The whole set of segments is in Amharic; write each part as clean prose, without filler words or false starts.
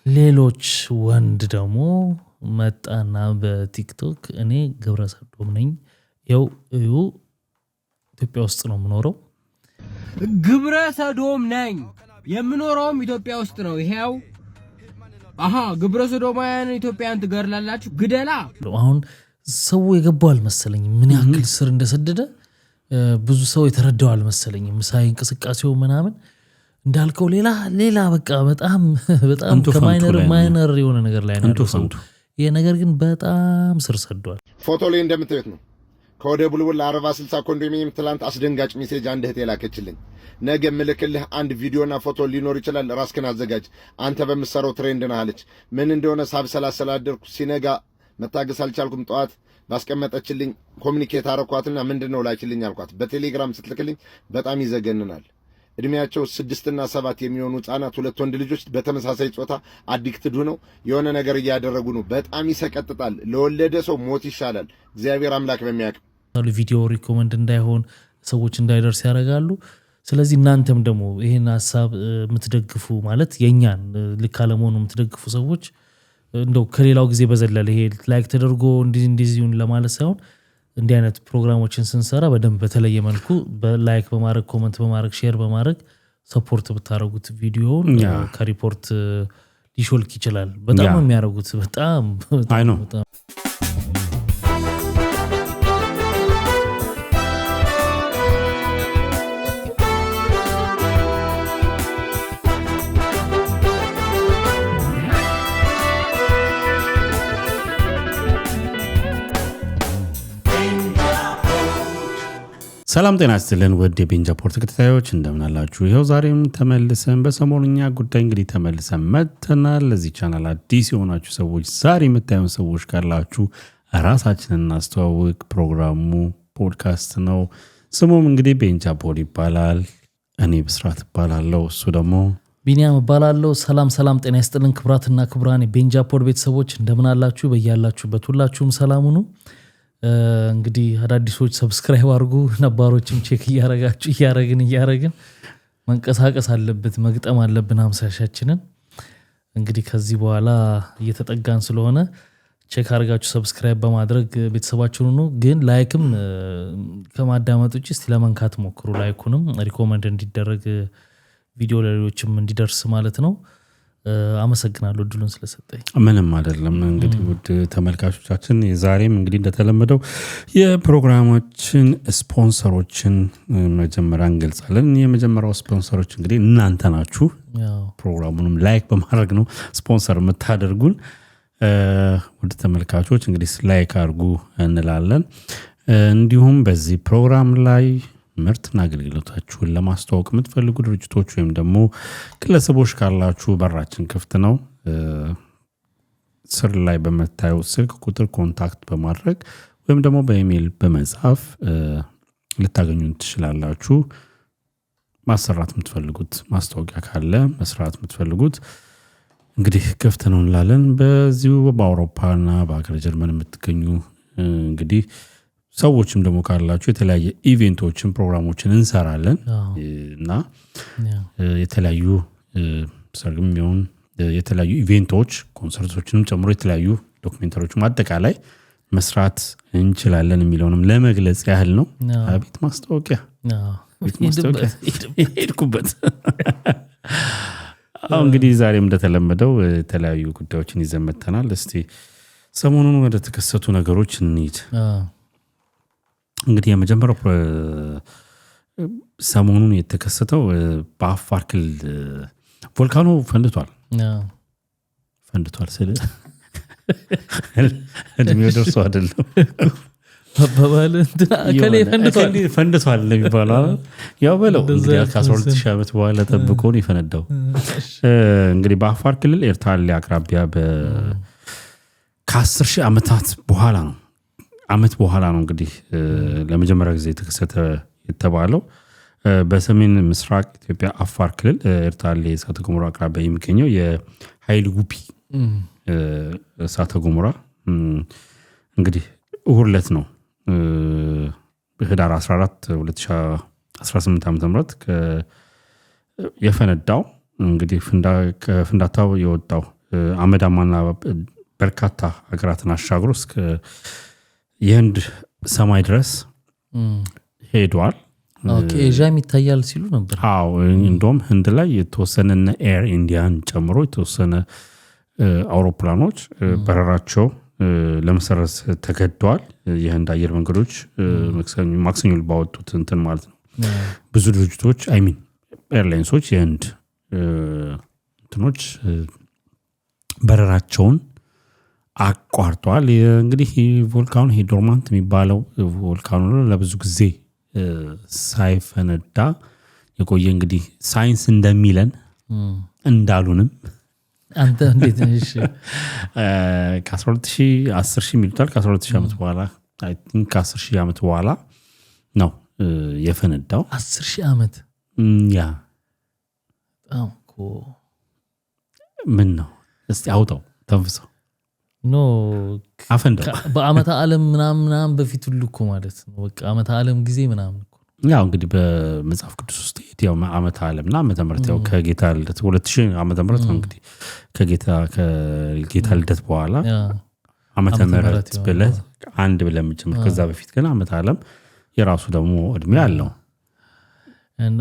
ሌሎች ወንድ ደግሞ መጣና በቲክቶክ እኔ ግብረ ሰዶም ነኝ ያው ኢትዮጵያ ውስጥ ነው የምኖረው ግብረ ሰዶም ነኝ የምኖረውም ኢትዮጵያ ውስጥ ነው ይሄው ግብረ ሰዶማውያን ኢትዮጵያን ትገርላላችሁ ግደላ አሁን ሰው የገባው አልመሰለኝም ምን ያክል ስር እንደሰደደ ብዙ ሰው የተረዳው አልመሰለኝም ምሳይ እንቅስቃሴው ምናምን እንዳልከው ሌላ በቃ በጣም ከማይነር የሆነ ነገር ላይ ነው ይሄ ነገር ግን በጣም ስር ሰዷል ፎቶ ላይ እንደምታዩት ነው ከወደ ቡልቡል 40-60 ኮንዶሚኒየም ትላንት አስደንጋጭ ሜሴጅ አንድ እህቴ ላከችልኝ ነገ ምልክልህ አንድ ቪዲዮና ፎቶ ሊኖር ይችላል ራስክን አዘጋጅ አንተ በመሰረው ትሬንድ ነህ አለች ምን እንደሆነ ሳብሰላሰላደርኩ ሲነጋ መታገስ አልቻልኩም ጠዋት ባስቀመጠችልኝ ኮሙኒኬት አረኳትና ምንድነው ላኪልኝ አልኳት በቴሌግራም ስትልክልኝ በጣም ይዘገንናል እድሜያቸው 6 እና 7 የሚሆኑ ህፃናት ሁለት ወንድ ልጆች በተመሳሳይ ጾታ አዲክትድ ሆነው የሆነ ነገር እያደረጉ ነው በጣም ይሰቀጥጣል ለወለደ ሰው ሞት ይሻላል እግዚአብሔር አምላክ በሚያውቅ ቪዲዮ ሪኮመንድ እንዳይሆን ሰዎች እንዳይደርስ ያደርጋሉ ስለዚህ እናንተም ደግሞ ይሄን ሐሳብ የምትደግፉ ማለት የኛን ልክ አለመሆኑ የምትደግፉ ሰዎች እንደው ከሌላው ጊዜ በዘለለ ይሄ ላይክ ተደርጎ እንዲዚሁን ለማለት ሳይሆን እንዲህ አይነት ፕሮግራሞችን ስንሰራ በደንብ በተለየ መልኩ በላይክ በማድረግ ኮሜንት በማድረግ ሼር በማድረግ ሰፖርት ብታረጉት ቪዲዮውን ከሪፖርት ሊሾልክ ይችላል በጣም የሚያረጉት በጣም ሰላም ጤና ይስጥልን ወደ ቤንጃ ፖርት ተከታታዮች እንደምን አላችሁ ይሄው ዛሬም ተመልሰን በሰሞኑኛ ጉዳይ እንግዲህ ተመልሰን መጥተናል ለዚህ ቻናል አዲስ የሆናችሁ ሰዎች ዛሬ የምታዩን ሰዎች ካላችሁ ራሳችንን እናስተዋውቅ ፕሮግራሙ ፖድካስት ነው ስሙም እንግዲህ ቤንጃ ፖድ ይባላል እኔ ብስራት እባላለሁ እሱ ደግሞ ቢኒያም እባላለሁ ሰላም ጤና ይስጥልን ክብራትና ክብራን ቤንጃ ፖድ ቤተሰቦች እንደምን አላችሁ በእያላችሁበት ሁላችሁም ሰላም ሁኑ እንግዲህ አዳዲሶች ሰብስክራይብ አድርጉ ነባሮችም ቼክ እያረጋችሁ እያረግን መንቀሳቀስ አለበት መግጠም አለብን 50 ሻችንን እንግዲህ ከዚህ በኋላ እየተጠጋን ስለሆነ ቼክ አድርጋችሁ ሰብስክራይብ በማድረግ ቤተሰባችሁን ሁኑ ግን ላይክም ከማዳመጥ ውጪ እስቲ ለመንካት ሞክሩ ላይኩንም ሪኮመንድ እንዲደረግ ቪዲዮ ለሌሎችም እንዲደርስ ማለት ነው አመሰግናለሁ እድሉን ስለሰጠኝ ምንም አይደለም እንግዲህ ውድ ተመልካቾቻችን ዛሬም እንግዲህ እንደተለመደው የፕሮግራማችን ስፖንሰሮችን መጀመሪያ እንገልጻለን የመጀመሪያው ስፖንሰሮች እንግዲህ እናንተ ናችሁ ፕሮግራሙንም ላይክ በማድረግ ነው ስፖንሰር የምታደርጉን ውድ ተመልካቾች እንግዲህ ላይክ አድርጉ እንላለን እንዲሁም በዚህ ፕሮግራም ላይ ምርትና አገልግሎታችሁን ለማስተዋወቅ የምትፈልጉ ድርጅቶች ወይም ደግሞ ግለሰቦች ካላችሁ በራችን ክፍት ነው ስር ላይ በመታየው ስልክ ቁጥር ኮንታክት በማድረግ ወይም ደግሞ በኢሜል በመጻፍ ልታገኙን ትችላላችሁ ማሰራት የምትፈልጉት ማስተዋወቂያ ካለ መስራት የምትፈልጉት እንግዲህ ክፍት ነው እንላለን በዚሁ በአውሮፓና በአገር ጀርመን የምትገኙ እንግዲህ ሰዎችም ደግሞ ካላችሁ የተለያየ ኢቨንቶችን ፕሮግራሞችን እንሰራለን እና የተለያዩ ሰርግም ይሁን የተለያዩ ኢቨንቶች ኮንሰርቶችንም ጨምሮ የተለያዩ ዶክመንተሪዎችም አጠቃላይ መስራት እንችላለን የሚለውንም ለመግለጽ ያህል ነው አቤት ማስተዋወቂያ ሄድኩበት እንግዲህ ዛሬም እንደተለመደው የተለያዩ ጉዳዮችን ይዘን መጥተናል እስቲ ሰሞኑን ወደ ተከሰቱ ነገሮች እንሂድ እንግዲህ የመጀመሪያው ሰሞኑን የተከሰተው በአፋር ክልል ቮልካኖ ፈንድቷል ስለ እድሜው ደርሶ አይደለም በባለ ከሌ ፈንድቷል ለሚባለው ያው በለው እንግዲህ ከ12000 ዓመት በኋላ ተጠብቆ ነው የፈነዳው እንግዲህ በአፋር ክልል ኤርታሌ አቅራቢያ ከ10000 ዓመታት በኋላ ነው እንግዲህ ለመጀመሪያ ጊዜ የተከሰተ የተባለው በሰሜን ምስራቅ ኢትዮጵያ አፋር ክልል ኤርታሌ እሳተ ገሞራ አቅራቢያ የሚገኘው የኃይል ጉቢ እሳተ ገሞራ እንግዲህ እሁድ ዕለት ነው በህዳር 14 2018 ዓ.ም የፈነዳው እንግዲህ ከፍንዳታው የወጣው አመዳማና በርካታ ሀገራትን አሻግሮ እስከ የህንድ ሰማይ ድረስ ሄዷል። ኦኬ ኤዥያም ይታያል ሲሉ ነበር። አዎ እንደውም ህንድ ላይ የተወሰነ ኤር ኢንዲያን ጨምሮ የተወሰነ አውሮፕላኖች በረራቸው ለመሰረዝ ተገደዋል። የህንድ አየር መንገዶች ማክሰኞ ባወጡት እንትን ማለት ነው። ብዙ ድርጅቶች ኤርላይንሶች የህንድ እንትኖች በረራቸውን አቋርጠዋል። እንግዲህ ቮልካኑ ዶርማንት የሚባለው ቮልካኑ ለብዙ ጊዜ ሳይፈነዳ የቆየ እንግዲህ ሳይንስ እንደሚለን እንዳሉንም አንተ እንዴት ነሽ? ከ12000 10000 ሚሊታር ከ12000 ዓመት በኋላ አይ ቲንክ 10000 ዓመት በኋላ ነው የፈነዳው። 10000 ዓመት ያ አውቆ ምን ነው እስቲ አውጣው ተንፍሰው ኖ አፈንዳ በአመተ ዓለም ምናምን በፊት ሁሉ እኮ ማለት ነው። በቃ አመተ ዓለም ጊዜ ምናምን እኮ ያው እንግዲህ በመጽሐፍ ቅዱስ ውስጥ ያው አመተ ዓለምና ዓመተ ምህረት ያው ከጌታ ልደት 2000 ዓመተ ምህረት ነው እንግዲህ ከጌታ ልደት በኋላ ዓመተ ምህረት ብለህ አንድ ብለህ የምትጀምር ከዛ በፊት ግን ዓመተ ዓለም የራሱ ደግሞ እድሜ አለው።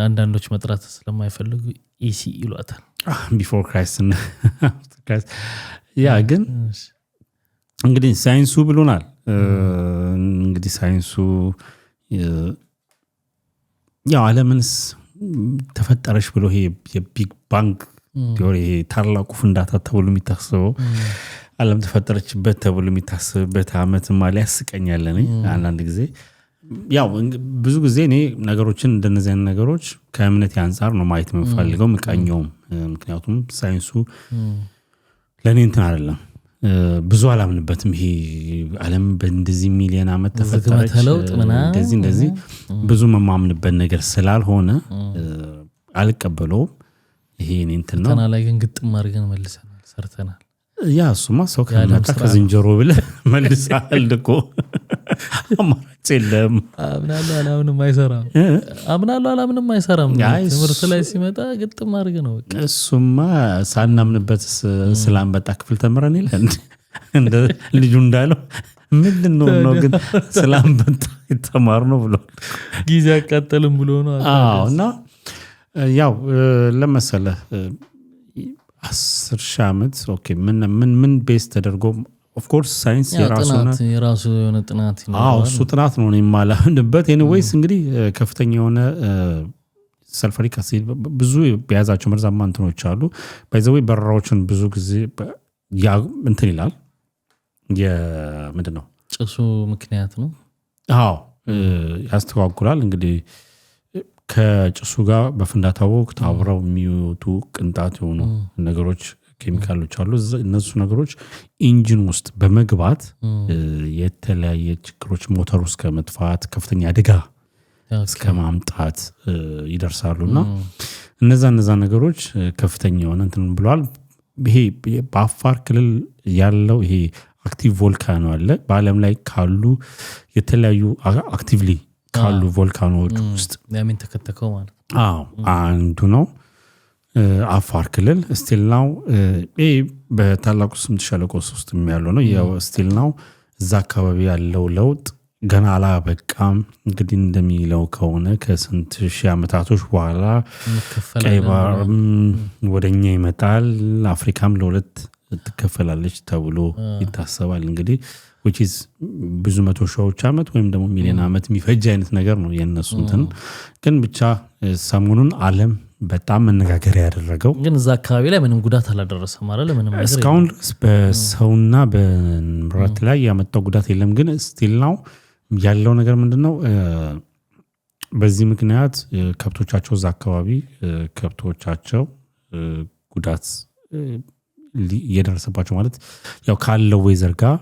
አንዳንዶች መጥራት ስለማይፈልጉ ኢሲ ይሏታል ቢፎር ክራይስት ያ ግን እንግዲህ ሳይንሱ ብሎናል። እንግዲህ ሳይንሱ ያው ዓለምንስ ተፈጠረሽ ብሎ ይሄ የቢግ ባንግ ቲዮሪ ታላቁ ፍንዳታ ተብሎ የሚታሰበው ዓለም ተፈጠረችበት ተብሎ የሚታሰብበት ዓመት ማለት ያስቀኛል። አንዳንድ ጊዜ ያው ብዙ ጊዜ እኔ ነገሮችን እንደነዚህ አይነት ነገሮች ከእምነት አንፃር ነው ማየት የምፈልገው ምቃኘውም። ምክንያቱም ሳይንሱ ለኔ እንትን አይደለም ብዙ አላምንበትም። ይሄ ዓለም በእንደዚህ ሚሊዮን ዓመት ተፈጠረች እንደዚህ ብዙ መማምንበት ነገር ስላልሆነ አልቀበለውም። ይሄ እኔ እንትን ነው ተና ላይ ግን ግጥም አድርገን መልሰናል ሰርተናል። ያ እሱማ ሰው ከመጣ ከዝንጀሮ ብለህ መልሰሃል እኮ አማራጭ የለም። አምናለሁ አላምንም አይሰራም። አምናለሁ አላምንም አይሰራም። ትምህርት ላይ ሲመጣ ግጥም አድርገን ነው በቃ። እሱማ ሳናምንበት ስላንበጣ ክፍል ተምረን ይላል እንደ ልጁ እንዳለው ምንድነው ግን ስላንበጣ የተማርነው ብሎ ጊዜ አቃጠልም ብሎ ነው። አዎ እና ያው ለመሰለህ 10,000 ዓመት ኦኬ ምን ቤስ ተደርጎ ኦፍ ኮርስ ሳይንስ የራሱ የሆነ ጥናት ይኖራል። እሱ ጥናት ነው የማላምንበት። ኤኒዌይስ እንግዲህ ከፍተኛ የሆነ ሰልፈሪክ አሲድ ብዙ በያዛቸው መርዛማ እንትኖች አሉ። ባይዘዌ በረራዎችን ብዙ ጊዜ እንትን ይላል ምንድነው ጭሱ ምክንያት ነው። አዎ ያስተጓጉላል። እንግዲህ ከጭሱ ጋር በፍንዳታው ወቅት አብረው የሚወጡ ቅንጣት የሆኑ ነገሮች ኬሚካሎች አሉ። እነሱ ነገሮች ኢንጂን ውስጥ በመግባት የተለያየ ችግሮች ሞተር ውስጥ ከመጥፋት ከፍተኛ አደጋ እስከ ማምጣት ይደርሳሉና እነዛ ነገሮች ከፍተኛ የሆነ እንትን ብለዋል። ይሄ በአፋር ክልል ያለው ይሄ አክቲቭ ቮልካኖ አለ። በዓለም ላይ ካሉ የተለያዩ አክቲቭሊ ካሉ ቮልካኖች ውስጥ ያምን ተከተከው ማለት አዎ አንዱ ነው። አፋር ክልል ስቲል ናው በታላቁ ስምጥ ሸለቆ ውስጥ ያለው ነው። ያው ስቲል ናው እዛ አካባቢ ያለው ለውጥ ገና አላበቃም። እንግዲህ እንደሚለው ከሆነ ከስንት ሺህ ዓመታቶች በኋላ ቀይ ባህር ወደኛ ይመጣል፣ አፍሪካም ለሁለት ትከፈላለች ተብሎ ይታሰባል። እንግዲህ which is ብዙ መቶ ሺዎች ዓመት ወይም ደግሞ ሚሊዮን ዓመት የሚፈጅ አይነት ነገር ነው የነሱ እንትን። ግን ብቻ ሰሞኑን ዓለም በጣም መነጋገሪያ ያደረገው ግን እዛ አካባቢ ላይ ምንም ጉዳት አላደረሰም ማለት ምንም ነገር እስካሁን ድረስ በሰውና በንብረት ላይ ያመጣው ጉዳት የለም። ግን ስቲል ነው ያለው ነገር ምንድነው? በዚህ ምክንያት ከብቶቻቸው እዛ አካባቢ ከብቶቻቸው ጉዳት እየደረሰባቸው ማለት ያው ካለው ወይዘር ጋር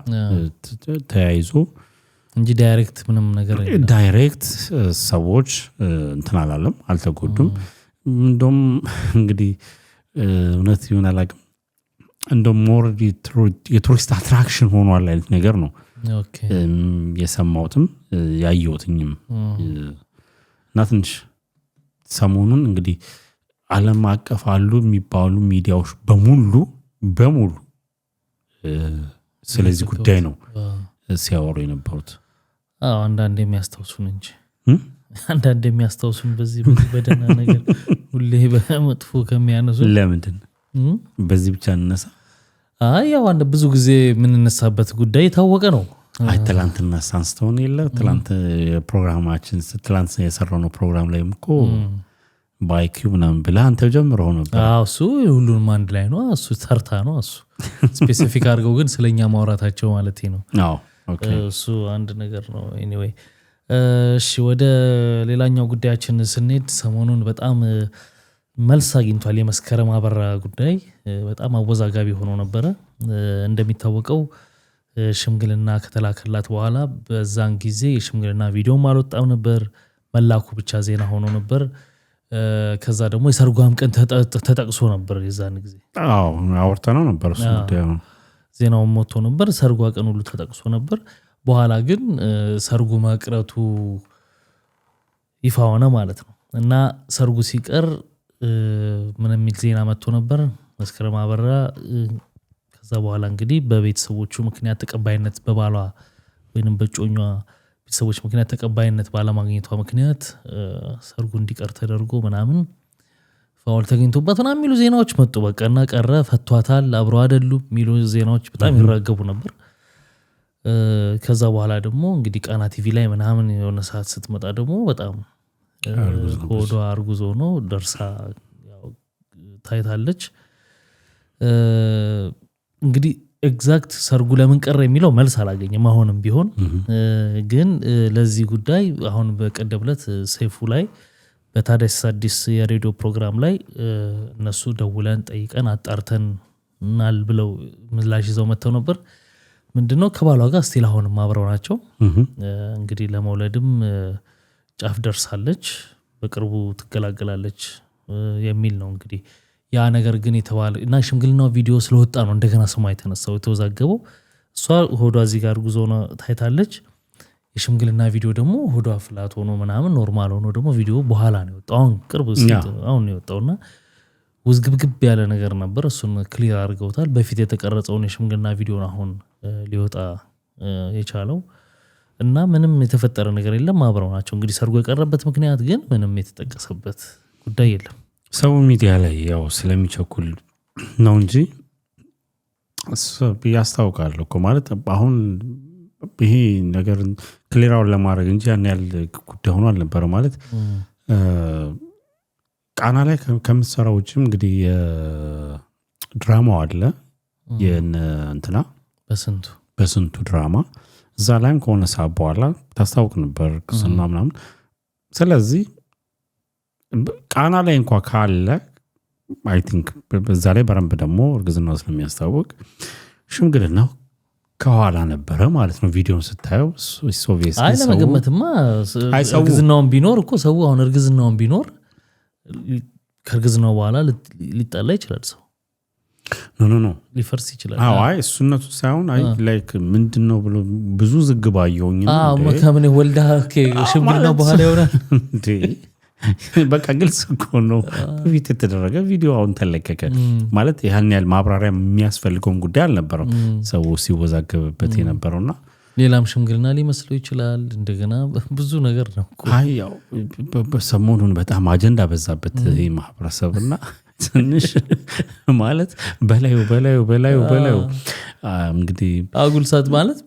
ተያይዞ እንጂ ዳይሬክት ምንም ነገር ዳይሬክት ሰዎች እንትን አላለም፣ አልተጎዱም። እንደውም እንግዲህ እውነት ይሆን አላውቅም፣ እንደውም ሞር የቱሪስት አትራክሽን ሆኗል አይነት ነገር ነው የሰማሁትም ያየሁትኝም። እና ትንሽ ሰሞኑን እንግዲህ ዓለም አቀፍ አሉ የሚባሉ ሚዲያዎች በሙሉ በሙሉ ስለዚህ ጉዳይ ነው ሲያወሩ የነበሩት። አንዳንዴ የሚያስታውሱን እንጂ አንዳንዴ የሚያስታውሱን በዚህ በደህና ነገር ሁሌ በመጥፎ ከሚያነሱ ለምንድን በዚህ ብቻ እንነሳ? ያው አንድ ብዙ ጊዜ የምንነሳበት ጉዳይ የታወቀ ነው። ትላንትና ሳንስተውን የለ ትላንት ፕሮግራማችን ትላንት የሰራነው ፕሮግራም ላይ እኮ ባይኪው ምናምን ብለህ አንተ ጀምረው ነበር። እሱ ሁሉንም አንድ ላይ ነው። እሱ ተርታ ነው። እሱ ስፔሲፊክ አድርገው ግን ስለኛ ማውራታቸው ማለት ነው። እሱ አንድ ነገር ነው። ኤኒዌይ እሺ፣ ወደ ሌላኛው ጉዳያችን ስንሄድ ሰሞኑን በጣም መልስ አግኝቷል። የመስከረም አበራ ጉዳይ በጣም አወዛጋቢ ሆኖ ነበረ። እንደሚታወቀው ሽምግልና ከተላከላት በኋላ በዛን ጊዜ የሽምግልና ቪዲዮም አልወጣም ነበር፣ መላኩ ብቻ ዜና ሆኖ ነበር። ከዛ ደግሞ የሰርጓም ቀን ተጠቅሶ ነበር። የዛን ጊዜ አውርተነው ነበር። እሱ ዜናውን ሞቶ ነበር፣ ሰርጓ ቀን ሁሉ ተጠቅሶ ነበር። በኋላ ግን ሰርጉ መቅረቱ ይፋ ሆነ ማለት ነው። እና ሰርጉ ሲቀር ምን የሚል ዜና መጥቶ ነበር? መስከረም አበራ ከዛ በኋላ እንግዲህ በቤተሰቦቹ ምክንያት ተቀባይነት በባሏ ወይንም በጮኛ ቤተሰቦች ምክንያት ተቀባይነት ባለማግኘቷ ምክንያት ሰርጉ እንዲቀር ተደርጎ ምናምን ፋውል ተገኝቶበት ምናምን የሚሉ ዜናዎች መጡ። በቃና ቀረ፣ ፈቷታል፣ አብረው አይደሉም የሚሉ ዜናዎች በጣም ይራገቡ ነበር። ከዛ በኋላ ደግሞ እንግዲህ ቃና ቲቪ ላይ ምናምን የሆነ ሰዓት ስትመጣ ደግሞ በጣም ሆዷ አርጉዞ ነው ደርሳ ታይታለች። እንግዲህ ኤግዛክት ሰርጉ ለምን ቀረ የሚለው መልስ አላገኘም። አሁንም ቢሆን ግን ለዚህ ጉዳይ አሁን በቀደም ዕለት ሰይፉ ላይ በታዲያስ አዲስ የሬዲዮ ፕሮግራም ላይ እነሱ ደውለን ጠይቀን አጣርተናል ብለው ምላሽ ይዘው መጥተው ነበር። ምንድነው ከባሏ ጋር ስቲል አሁንም አብረው ናቸው። እንግዲህ ለመውለድም ጫፍ ደርሳለች፣ በቅርቡ ትገላገላለች የሚል ነው እንግዲህ ያ ነገር ግን የተባለ እና ሽምግልናው ቪዲዮ ስለወጣ ነው እንደገና ስሟ የተነሳው የተወዛገበው። እሷ ሆዷ እዚህ ጋር ጉዞ ነው ታይታለች። የሽምግልና ቪዲዮ ደግሞ ሆዷ ፍላት ሆኖ ምናምን ኖርማል ሆኖ ደግሞ ቪዲዮ በኋላ ነው የወጣው። አሁን ቅርብ አሁን ነው የወጣውና ውዝግብግብ ያለ ነገር ነበር። እሱን ክሊር አድርገውታል። በፊት የተቀረጸውን የሽምግልና ቪዲዮን አሁን ሊወጣ የቻለው እና ምንም የተፈጠረ ነገር የለም። አብረው ናቸው እንግዲህ ሰርጎ የቀረበት ምክንያት ግን ምንም የተጠቀሰበት ጉዳይ የለም። ሰው ሚዲያ ላይ ያው ስለሚቸኩል ነው እንጂ ያስታውቃል እኮ ማለት አሁን ይሄ ነገር ክሊራውን ለማድረግ እንጂ ያን ያህል ጉዳይ ሆኖ አልነበረ ማለት ቃና ላይ ከምትሰራው ውጭም እንግዲህ ድራማው አለ የእንትና በስንቱ ድራማ እዛ ላይም ከሆነ ሰዓት በኋላ ታስታውቅ ነበር ቅስና ምናምን። ስለዚህ ቃና ላይ እንኳን ካለ አይ ቲንክ በዛ ላይ በረንብ ደግሞ እርግዝናው ስለሚያስታውቅ ሽምግልናው ከኋላ ነበረ ማለት ነው። ቪዲዮን ስታየው ሶቪየት አይ ለመገመትማ እርግዝናውን ቢኖር እኮ ሰው አሁን እርግዝናውን ቢኖር ከእርግዝናው በኋላ ሊጣላ ይችላል። ሰው ኖ ሊፈርስ ይችላል። አይ እሱነቱ ሳይሆን አይ ላይክ ምንድነው ብሎ ብዙ ዝግባ አየሁኝ ነው ከምን ወልዳ ሽምግልናው በኋላ ይሆናል እንዴ? በቃ ግልጽ እኮ ነው። በፊት የተደረገ ቪዲዮ አሁን ተለቀቀ ማለት ያን ያህል ማብራሪያ የሚያስፈልገውን ጉዳይ አልነበረም ሰው ሲወዛገብበት የነበረውና ሌላም ሽምግልና ሊመስለው ይችላል። እንደገና ብዙ ነገር ነው። አይ ያው በሰሞኑን በጣም አጀንዳ በዛበት ይሄ ማህበረሰብና ትንሽ ማለት በላዩ እንግዲህ አጉል ሰዓት ማለት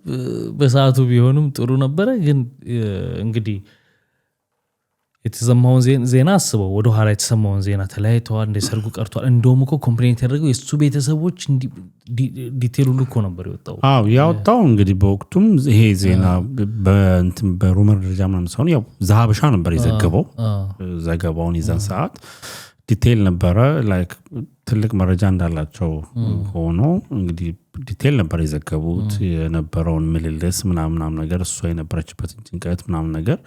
በሰዓቱ ቢሆንም ጥሩ ነበረ። ግን እንግዲህ የተሰማውን ዜና አስበው ወደ ኋላ የተሰማውን ዜና ተለያይተዋል፣ እንደ ሰርጉ ቀርቷል። እንደውም እኮ ኮምፕሌንት ያደረገው የሱ ቤተሰቦች ዲቴል ሁሉ እኮ ነበር የወጣው። ያወጣው እንግዲህ በወቅቱም ይሄ ዜና በሩመር ደረጃ ምናምን ሳይሆን ያው ዘሀበሻ ነበር የዘገበው። ዘገባውን ይዘን ሰዓት ዲቴል ነበረ ላይክ ትልቅ መረጃ እንዳላቸው ሆኖ እንግዲህ ዲቴል ነበር የዘገቡት የነበረውን ምልልስ ምናምን ነገር እሷ የነበረችበትን ጭንቀት ምናምን ነገር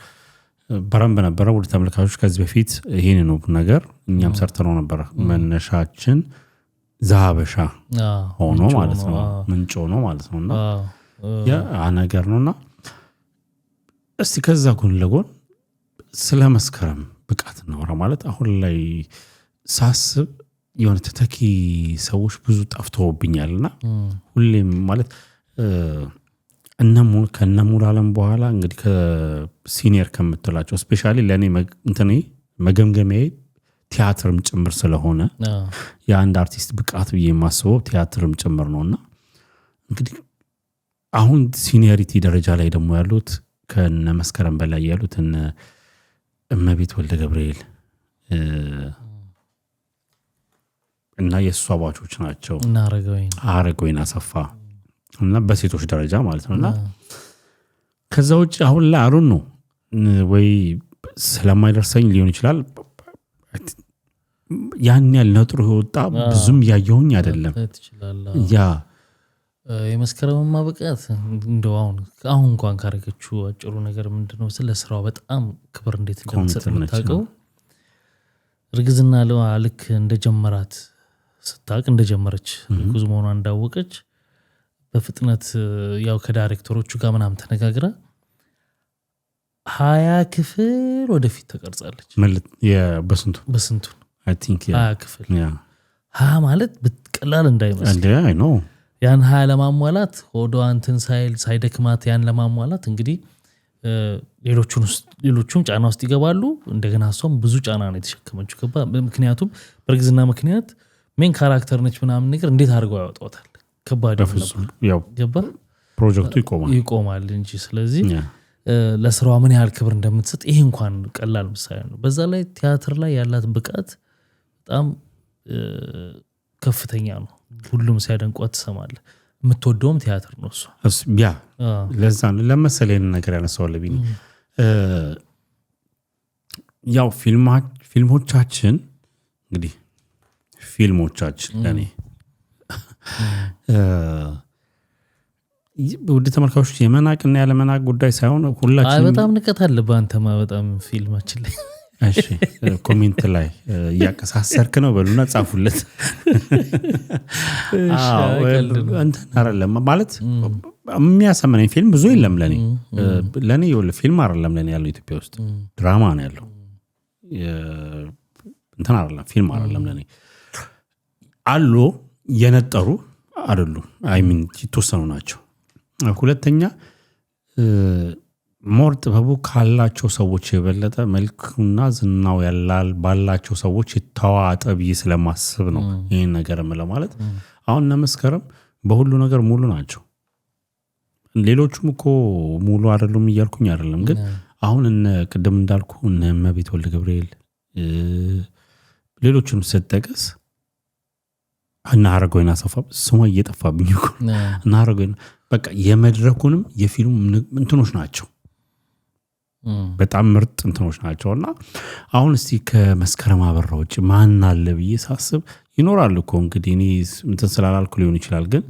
በረንብ ነበረ። ወደ ተመልካቾች ከዚህ በፊት ይሄን ነው ነገር እኛም ሰርተነው ነበር። መነሻችን ዘሀበሻ ሆኖ ማለት ነው ምንጭ ሆኖ ማለት ነውና ያ ነገር ነውና እስቲ ከዛ ጎን ለጎን ስለ መስከረም ብቃት ነው ማለት አሁን ላይ ሳስብ የሆነ ተተኪ ሰዎች ብዙ ጠፍተውብኛልና ሁሌም ማለት ከነሙሉ ዓለም በኋላ እንግዲህ ከሲኒየር ከምትላቸው ስፔሻሊ ለኔ መገምገሚያዬ ቲያትርም ጭምር ስለሆነ የአንድ አርቲስት ብቃት ብዬ የማስበው ቲያትርም ጭምር ነውና እንግዲህ አሁን ሲኒየሪቲ ደረጃ ላይ ደግሞ ያሉት ከነ መስከረም በላይ ያሉት እነ እመቤት ወልደ ገብርኤል እና የሷ አባቾች ናቸው እና አረጋዊን አሰፋ እና በሴቶች ደረጃ ማለት ነውና ከዛ ውጪ አሁን ላይ አሩን ነው ወይ ስለማይደርሰኝ ሊሆን ይችላል ያን ያህል ነጥሮ ወጣ ብዙም ያየሁኝ አይደለም ያ የመስከረም ማበቃት እንደው አሁን እንኳን ካረገችው አጭሩ ነገር ምንድነው ስለ ስራው በጣም ክብር እንዴት እንደምትሰጠው ርግዝና ልክ እንደጀመራት ስታቅ እንደጀመረች ጉዝ መሆኗን እንዳወቀች በፍጥነት ያው ከዳይሬክተሮቹ ጋር ምናምን ተነጋግራ 20 ክፍል ወደፊት ተቀርጻለች ማለት በስንቱ I think 20 ክፍል ማለት በቀላል እንዳይመስል እንዴ አይ ኖ ያን 20 ለማሟላት ሆዶ አንተን ሳይደክማት ያን ለማሟላት እንግዲህ ሌሎቹም ጫና ውስጥ ይገባሉ እንደገና እሷም ብዙ ጫና ነው የተሸከመችው ምክንያቱም በርግዝና ምክንያት ሜን ካራክተር ነች ምናምን ነገር እንዴት አድርገው ያወጣውታል ከባድ ያው ፕሮጀክቱ ይቆማል እንጂ ስለዚህ ለስራዋ ምን ያህል ክብር እንደምትሰጥ ይሄ እንኳን ቀላል ምሳሌ ነው በዛ ላይ ቲያትር ላይ ያላት ብቃት በጣም ከፍተኛ ነው ሁሉም ሲያደንቋት ትሰማለህ የምትወደውም ቲያትር ነው እሱ ያ ለዛ ነው ለመሰለኝ ነገር ያነሳው ለቢኒ ያው ፊልሞቻችን እንግዲህ ፊልሞቻችን ለኔ ውድ ተመልካቾች የመናቅና ያለመናቅ ጉዳይ ሳይሆን ሁላችንም በጣም ንቀት አለብህ አንተማ በጣም ፊልማችን ላይ እሺ ኮሜንት ላይ ያቀሳሰርክ ነው በሉና ጻፉለት እንትን አይደለም ማለት የሚያሰመነኝ ፊልም ብዙ የለም ለኔ ይኸውልህ ፊልም አይደለም ለኔ ያለው ኢትዮጵያ ውስጥ ድራማ ነው ያለው እንትን አይደለም ፊልም አይደለም ለኔ አሉ የነጠሩ አይደሉም አይሚን የተወሰኑ ናቸው ሁለተኛ ሞር ጥበቡ ካላቸው ሰዎች የበለጠ መልኩና ዝናው ያላል ባላቸው ሰዎች ይተዋጣ ብዬ ስለማስብ ነው ይሄን ነገር ማለት አሁን ለመስከረም በሁሉ ነገር ሙሉ ናቸው ሌሎቹም እኮ ሙሉ አይደሉም እያልኩኝ አይደለም ግን አሁን ቅድም እንዳልኩ እነ እመቤት ወልደ ገብርኤል ሌሎቹንም ስትጠቅስ እና አረጋዊን አሰፋ ስሟ እየጠፋብኝ እኮ እና አረጋዊን በቃ የመድረኩንም የፊልም እንትኖች ናቸው በጣም ምርጥ እንትኖች ናቸውና አሁን እስቲ ከመስከረም አበራ ውጪ ማን አለ ብዬ ሳስብ ይኖራል እኮ እንግዲህ እኔ እንትን ስላላልኩ ሊሆን ይችላል ግን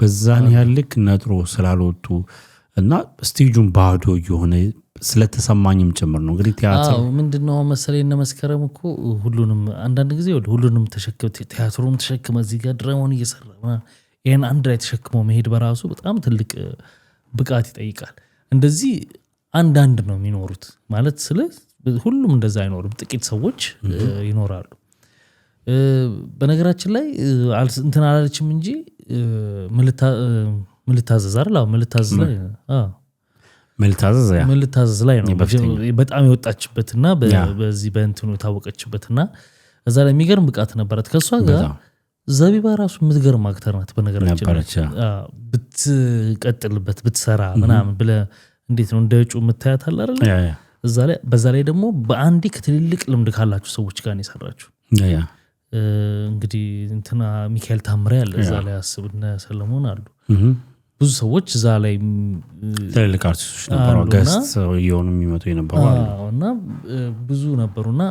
በዛን ያልክ ነጥሮ ስላልወጡ እና ስቴጁን ባዶ የሆነ ስለተሰማኝም ጭምር ነው እንግዲህ ቲያትር ምንድነው መሰለኝ እና መስከረም እኮ ሁሉንም አንዳንድ ጊዜ ሁሉንም ተሸክመ ቲያትሩን ተሸክመ እዚህ ጋር ድራማውን እየሰራ ይሄን አንድ ላይ ተሸክመው መሄድ በራሱ በጣም ትልቅ ብቃት ይጠይቃል እንደዚህ አንዳንድ ነው የሚኖሩት ማለት ስለ ሁሉም እንደዛ አይኖርም ጥቂት ሰዎች ይኖራሉ በነገራችን ላይ እንትን አላለችም እንጂ ምልታዘዝ አይደል ምልታዘዝ ላይ ነው በጣም የወጣችበትና በዚህ በእንትኑ የታወቀችበትና እዛ ላይ የሚገርም ብቃት ነበራት ከሷ ጋር ዘቢባ ራሱ የምትገርም አክተር ናት በነገራችን ብትቀጥልበት ብትሰራ ምናምን ብለ እንዴት ነው እንደጩ መታያት አለ አይደል በዛ ላይ ደግሞ በአንዲ ከትልልቅ ልምድ ካላችሁ ሰዎች ጋር ነው የሰራችሁ እንግዲህ እንትና ሚካኤል ታምሬ ያለ እዛ ላይ አስብና ሰለሞን አሉ ብዙ ሰዎች እዛ ላይ ትልልቅ አርቲስቶች ነበሩ ገስት የሆኑ የሚመጡ የነበሩ እና ብዙ ነበሩና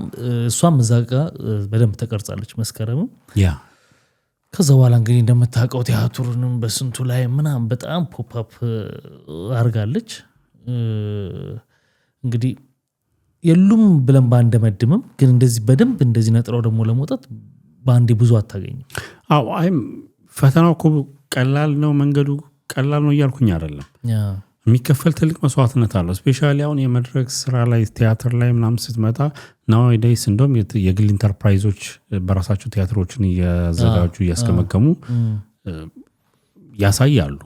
እሷም እዛ ጋር በደንብ ተቀርጻለች መስከረም ከዛ በኋላ እንግዲህ እንደምታውቀው ቲያትሩንም በስንቱ ላይ ምናምን በጣም ፖፕ አፕ አርጋለች እንግዲህ የሉም ብለን ባንደመድምም ግን እንደዚህ በደንብ እንደዚህ ነጥራው ደግሞ ለመውጣት ባንዴ ብዙ አታገኝም አይም ፈተናው እኮ ቀላል ነው መንገዱ ቀላል ነው እያልኩኝ አይደለም የሚከፈል ትልቅ መስዋዕትነት አለው። ስፔሻሊ አሁን የመድረክ ስራ ላይ ቲያትር ላይ ምናምን ስትመጣ ናውዴይስ እንደውም የግል ኢንተርፕራይዞች በራሳቸው ቲያትሮችን እያዘጋጁ እያስገመገሙ ያሳያሉ።